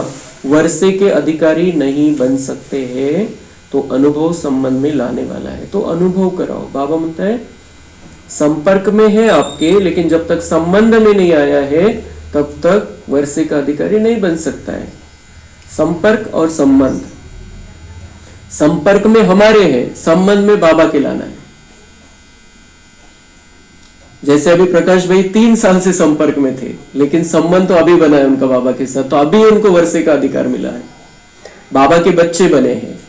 वर्षे के अधिकारी नहीं बन सकते हैं. तो अनुभव संबंध में लाने वाला है. तो अनुभव कराओ. बाबा मानता है संपर्क में है आपके, लेकिन जब तक संबंध में नहीं आया है तब तक वर्षे का अधिकारी नहीं बन सकता है. संपर्क और संबंध, संपर्क में हमारे हैं, संबंध में बाबा के लाना है. जैसे अभी प्रकाश भाई 3 साल से संपर्क में थे, लेकिन संबंध तो अभी बना है उनका बाबा के साथ, तो अभी उनको वर्षे का अधिकार मिला है. बाबा के बच्चे बने हैं,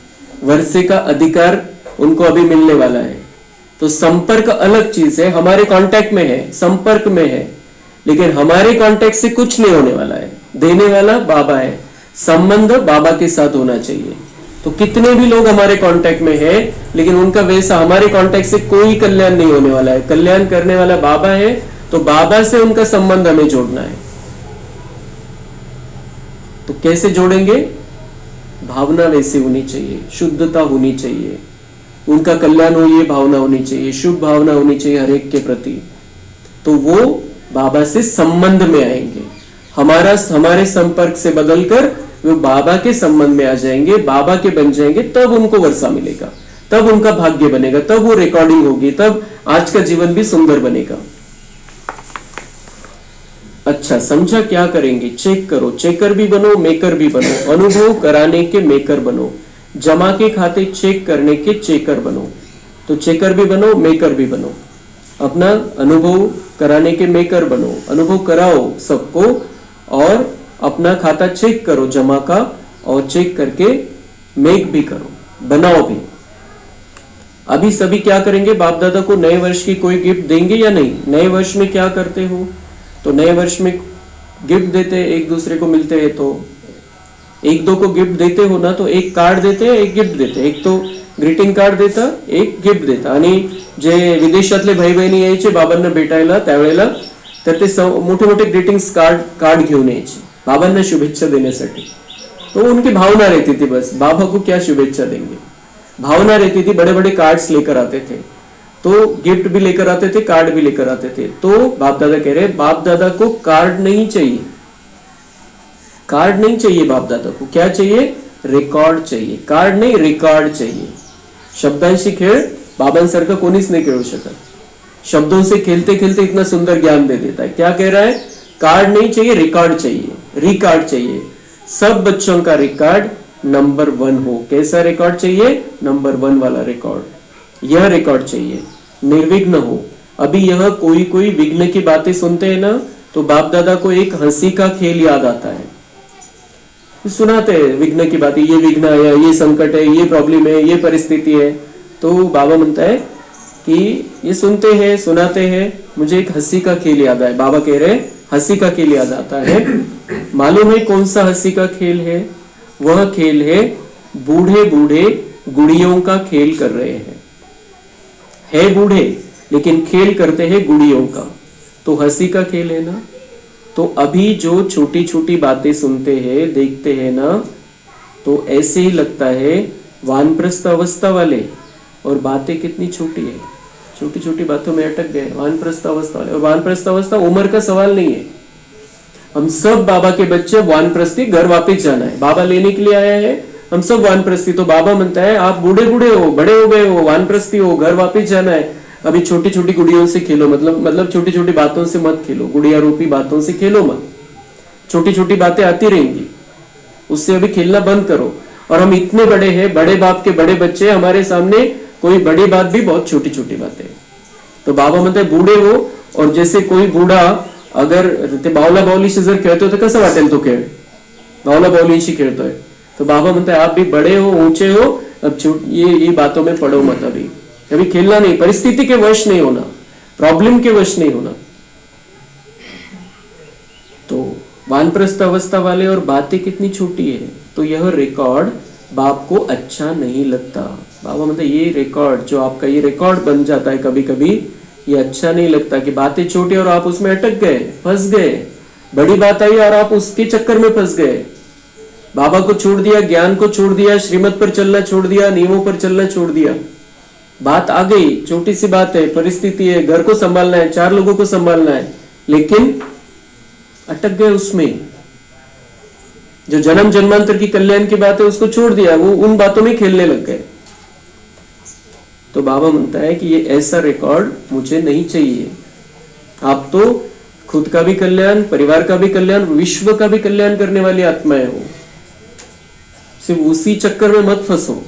वर्षे का अधिकार उनको अभी मिलने वाला है. तो संपर्क अलग चीज है. हमारे कांटेक्ट में है, संपर्क में है, लेकिन हमारे कांटेक्ट से कुछ नहीं होने वाला है. देने वाला बाबा है. संबंध बाबा के साथ होना चाहिए. तो कितने भी लोग हमारे कांटेक्ट में है, लेकिन उनका वैसा हमारे कांटेक्ट से कोई कल्याण नहीं होने वाला है. कल्याण करने वाला बाबा है, तो बाबा से उनका संबंध हमें जोड़ना है. तो कैसे जोड़ेंगे? भावना वैसी होनी चाहिए, शुद्धता होनी चाहिए, उनका कल्याण हो ये भावना होनी चाहिए, शुभ भावना होनी चाहिए हर एक के प्रति. तो वो बाबा से संबंध में आएंगे. हमारे संपर्क से बदलकर वो बाबा के संबंध में आ जाएंगे, बाबा के बन जाएंगे. तब उनको वर्षा मिलेगा, तब उनका भाग्य बनेगा, तब वो रिकॉर्डिंग होगी, तब आज का जीवन भी सुंदर बनेगा. अच्छा समझा? क्या करेंगे? चेक करो. चेकर भी बनो, मेकर भी बनो. अनुभव कराने के मेकर बनो, जमा के खाते चेक करने के चेकर बनो. तो चेकर भी बनो, मेकर भी बनो. अपना अनुभव कराने के मेकर बनो, अनुभव कराओ सबको, और अपना खाता चेक करो जमा का, और चेक करके मेक भी करो, बनाओ भी. अभी सभी क्या करेंगे? बाप दादा को नए वर्ष की कोई गिफ्ट देंगे या नहीं? नए वर्ष में क्या करते हो? तो नए वर्ष में गिफ्ट देते हैं, एक दूसरे को मिलते हैं. तो एक दो को गिफ्ट देते हो ना, तो एक कार्ड देते हैं, एक गिफ्ट देते. एक तो ग्रीटिंग कार्ड देता, एक गिफ्ट देता. आणि जे विदेशातले भाई बहिणी यायचे बाबांना भेटायला त्यावेळेला, तर ते मोठे मोठे ग्रीटिंग्स कार्ड घेऊन यायचे बाबांना शुभेच्छा देण्यासाठी. तो उनकी भावना रहती थी, बस बाबा को क्या शुभेच्छा देंगे, भावना रहती थी. बड़े बड़े कार्ड्स लेकर आते थे, तो गिफ्ट भी लेकर आते थे, कार्ड भी लेकर आते थे. तो बाप दादा कह रहे बाप दादा को कार्ड नहीं चाहिए, कार्ड नहीं चाहिए. बाप दादा को क्या चाहिए? रेकॉर्ड चाहिए. कार्ड नहीं, रिकॉर्ड चाहिए. शब्दांशी खेळ बाबांसारखं कोणीच नाही खेळू शकत. शब्दों से खेलते खेलते इतना सुंदर ज्ञान दे देता है. क्या कह रहा है? कार्ड नहीं चाहिए, रिकॉर्ड चाहिए, रिकॉर्ड चाहिए. सब बच्चों का रिकॉर्ड नंबर 1 हो. कैसा रिकॉर्ड चाहिए? नंबर 1 वाला रिकॉर्ड. यह रिकॉर्ड चाहिए, निर्विघ्न हो. अभी यह कोई विघ्न की बातें सुनते हैं ना, तो बाप दादा को एक हंसी का खेल याद आता है. सुनाते हैं विघ्न की बातें, ये विघ्न आया, ये संकट है, ये प्रॉब्लम है, ये परिस्थिति है. तो बाबा म्हणता है कि ये सुनते हैं, सुनाते हैं, मुझे एक हंसी का खेल याद आया. बाबा कह रहे हंसी का खेल याद आता है। मालूम है कौन सा हंसी का खेल है? वह खेल है बूढ़े बूढ़े गुड़ियों का खेल कर रहे हैं। है बूढ़े लेकिन खेल करते हैं गुड़ियों का, तो हंसी का खेल है ना। तो अभी जो छोटी छोटी बातें सुनते हैं देखते हैं ना, तो ऐसे ही लगता है वानप्रस्थ अवस्था वाले, और बातें कितनी छोटी है, छोटी छोटी बातों में अटक गए वानप्रस्थ अवस्था वाले। और वानप्रस्थ अवस्था उम्र का सवाल नहीं है। हम सब बाबा के बच्चे वानप्रस्थी, घर वापस जाना है, बाबा लेने के लिए आया है, हम सब वानप्रस्थी। तो बाबा म्हणता है आप बूढ़े बूढ़े हो, बड़े हो गए हो, वानप्रस्थी हो, घर वापस जाना है, अभी छोटी छोटी गुड़ियों से खेलो, मतलब छोटी छोटी बातों से मत खेलो, गुड़िया रूपी बातों से खेलो मत, छोटी छोटी बातें आती रहेंगी, उससे अभी खेलना बंद करो। और हम इतने बड़े हैं, बड़े बाप के बड़े बच्चे, हमारे सामने कोई बड़ी बात भी बहुत छोटी छोटी बातें। तो बाबा म्हणते बूढ़े हो, और जैसे कोई बूढ़ा अगर ते बावला बावलीशी जर खेळतोय तर कसं वाटेल तो खेळ, बावला बावलीशी खेळतोय। तो बाबा म्हणते आप भी बड़े हो, ऊंचे हो, अब ये बातों में पड़ो मत, अभी खेलना नहीं, परिस्थिति के वश नहीं होना, प्रॉब्लम के वश नहीं होना। तो वानप्रस्थ अवस्था वाले और बातें कितनी छोटी है, तो यह रिकॉर्ड बाप को अच्छा नहीं लगता। बाबा मतलब ये रिकॉर्ड जो आपका ये रिकॉर्ड बन जाता है कभी कभी, ये अच्छा नहीं लगता कि बातें छोटी और आप उसमें अटक गए, फंस गए, बड़ी बात आई और आप उसके चक्कर में फंस गए, बाबा को छोड़ दिया, ज्ञान को छोड़ दिया, श्रीमत पर चलना छोड़ दिया, नियमों पर चलना छोड़ दिया। बात आ गई, छोटी सी बात है, परिस्थिति है, घर को संभालना है, 4 लोगों को संभालना है, लेकिन अटक गए उसमें। जो जन्म जन्मांतर की कल्याण की बात है उसको छोड़ दिया, वो उन बातों में खेलने लग गए। तो बाबा म्हणता है कि ये ऐसा रिकॉर्ड मुझे नहीं चाहिए। आप तो खुद का भी कल्याण, परिवार का भी कल्याण, विश्व का भी कल्याण करने वाली आत्माएं हो, सिर्फ उसी चक्कर में मत फंसो।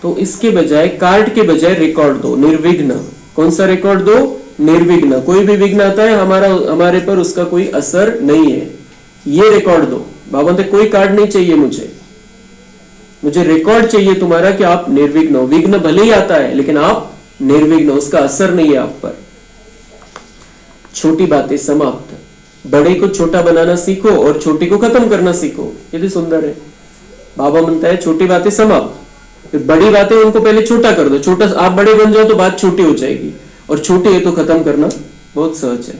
तो इसके बजाय, कार्ड के बजाय रिकॉर्ड दो, निर्विघ्न। कौन सा रिकॉर्ड दो? निर्विघ्न। कोई भी विघ्न आता है हमारे पर उसका कोई असर नहीं है, ये रिकॉर्ड दो। बाबा ने कोई कार्ड नहीं चाहिए मुझे रिकॉर्ड चाहिए तुम्हारा कि आप निर्विघ्न हो। विघ्न भले ही आता है लेकिन आप निर्विघ्न हो, उसका असर नहीं है आप पर। छोटी बातें समाप्त, बड़े को छोटा बनाना सीखो और छोटी को खत्म करना सीखो। कितनी सुंदर है। बाबा म्हणता है छोटी बातें समाप्त, फिर बड़ी बातें उनको पहले छोटा कर दो। छोटा आप बड़े बन जाओ तो बात छोटी हो जाएगी, और छोटी है तो खत्म करना बहुत सहज है।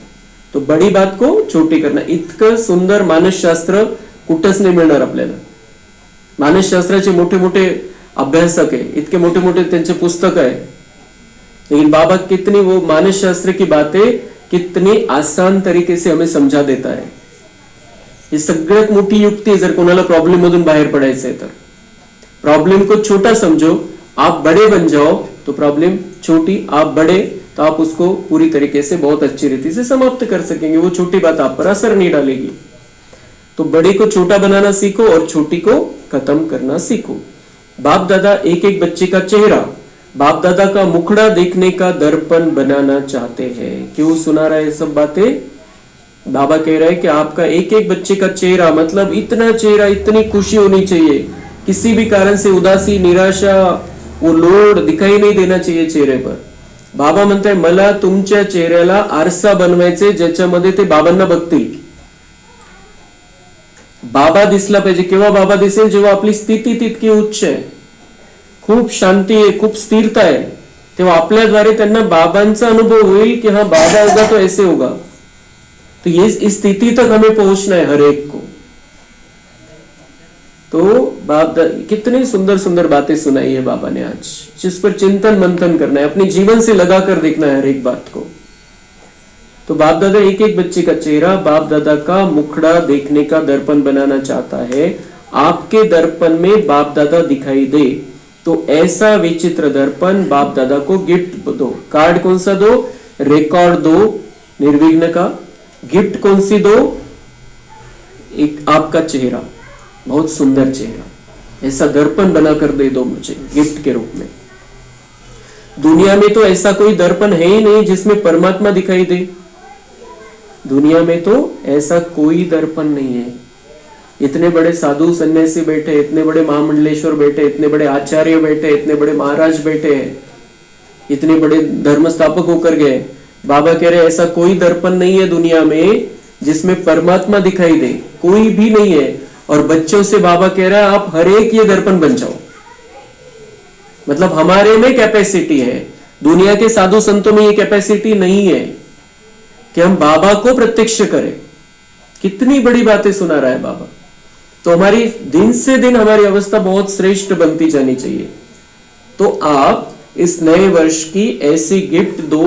तो बड़ी बात को छोटी करना, इतकं सुंदर मानसशास्त्र कुठंच नाही मिळणार आपल्याला। मानसशास्त्राचे मोठे मोठे अभ्यासक है, इतके मोठे मोठे त्यांचे पुस्तक है, लेकिन बाबा कितनी वो मानसशास्त्र की बातें कितनी आसान तरीके से हमें समझा देता है। ही सगळ्यात मोठी युक्ती जर कोणाला प्रॉब्लेम मधून बाहेर पडायचंय तर, प्रॉब्लम को छोटा समझो, आप बड़े बन जाओ तो प्रॉब्लम छोटी, आप बड़े तो आप उसको पूरी तरीके से बहुत अच्छी रीति से समाप्त कर सकेंगे। वो छोटी बात आप पर असर नहीं डालेगी। तो बड़े को छोटा बनाना सीखो और छोटी को खत्म करना सीखो। बाप दादा एक एक बच्चे का चेहरा, बाप दादा का मुखड़ा देखने का दर्पण बनाना चाहते हैं। क्यों सुना रहा है सब बातें? बाबा कह रहा है कि आपका एक एक बच्चे का चेहरा, मतलब इतना चेहरा, इतनी खुशी होनी चाहिए, किसी भी कारण से उदासी, निराशा, वो लोड दिखाई नहीं देना चाहिए चेहरे पर। बाबा म्हणताय मला तुमच्या चेहऱ्याला आरसा बनवायचे ज्याच्यामध्ये ते बाबांना बघतील। बाबा दिसला पाहिजे। केव्हा बाबा दिसेल? जेव्हा आपली स्थिती तितकी उच्च आहे, खूप शांती आहे, खूप स्थिरता आहे, तेव्हा आपल्याद्वारे त्यांना बाबांचा अनुभव होईल कि हाँ बाबा होगा तो ऐसे होगा। तो ये इस स्थिति तक हमें पहुंचना है हर एक को। तो बाप कितनी सुंदर सुंदर बातें सुनाई है बाबा ने आज, जिस पर चिंतन मंथन करना है, अपने जीवन से लगा कर देखना है हर एक बात को। तो बाप दादा एक एक बच्चे का चेहरा, बाप दादा का मुखड़ा देखने का दर्पण बनाना चाहता है। आपके दर्पण में बाप दादा दिखाई दे तो ऐसा विचित्र दर्पण बाप दादा को गिफ्ट दो। कार्ड कौन सा दो? रिकॉर्ड दो निर्विघ्न का। गिफ्ट कौन सी दो? एक आपका चेहरा, बहुत सुंदर चेहरा, ऐसा दर्पण बनाकर दे दो मुझे गिफ्ट के रूप में। दुनिया में तो ऐसा कोई दर्पण है ही नहीं जिसमें परमात्मा दिखाई दे। दुनिया में तो ऐसा कोई दर्पण नहीं है। इतने बड़े साधु सन्यासी बैठे, इतने बड़े महामंडलेश्वर बैठे, इतने बड़े आचार्य बैठे, इतने बड़े महाराज बैठे, इतने बड़े धर्म स्थापक होकर गए, बाबा कह रहे ऐसा कोई दर्पण नहीं है दुनिया में जिसमें परमात्मा दिखाई दे, कोई भी नहीं है। और बच्चों से बाबा कह रहा है आप हर एक ये दर्पण बन जाओ। मतलब हमारे में कैपेसिटी है, दुनिया के साधु संतों में ये कैपेसिटी नहीं है कि हम बाबा को प्रत्यक्ष करें। कितनी बड़ी बातें सुना रहा है बाबा। तो हमारी दिन से दिन हमारी अवस्था बहुत श्रेष्ठ बनती जानी चाहिए। तो आप इस नए वर्ष की ऐसी गिफ्ट दो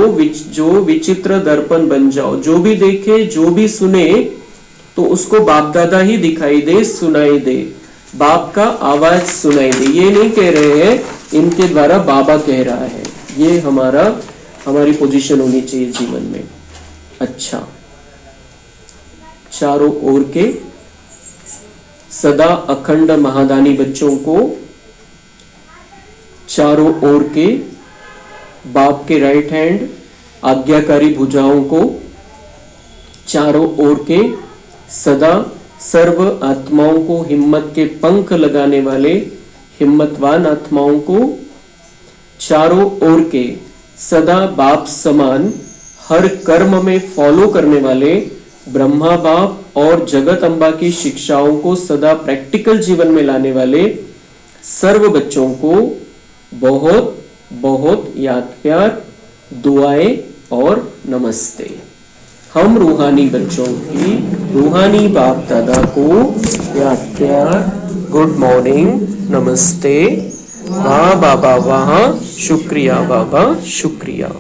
जो विचित्र दर्पण बन जाओ। जो भी देखे, जो भी सुने, तो उसको बाप दादा ही दिखाई दे, सुनाई दे, बाप का आवाज सुनाई दे। ये नहीं कह रहे हैं इनके द्वारा बाबा कह रहा है। ये हमारी पोजीशन होनी चाहिए जीवन में। अच्छा, चारों ओर के सदा अखंड महादानी बच्चों को, चारों ओर के बाप के राइट हैंड आज्ञाकारी भुजाओं को, चारों ओर के सदा सर्व आत्माओं को हिम्मत के पंख लगाने वाले हिम्मतवान आत्माओं को, चारों ओर के सदा बाप समान हर कर्म में फॉलो करने वाले ब्रह्मा बाप और जगत अम्बा की शिक्षाओं को सदा प्रैक्टिकल जीवन में लाने वाले सर्व बच्चों को बहुत बहुत याद प्यार, दुआएं और नमस्ते। हम रूहानी बच्चों की रूहानी बाप दादा को याद प्यार, गुड मॉर्निंग, नमस्ते, वाह बाबा वाह, शुक्रिया बाबा शुक्रिया।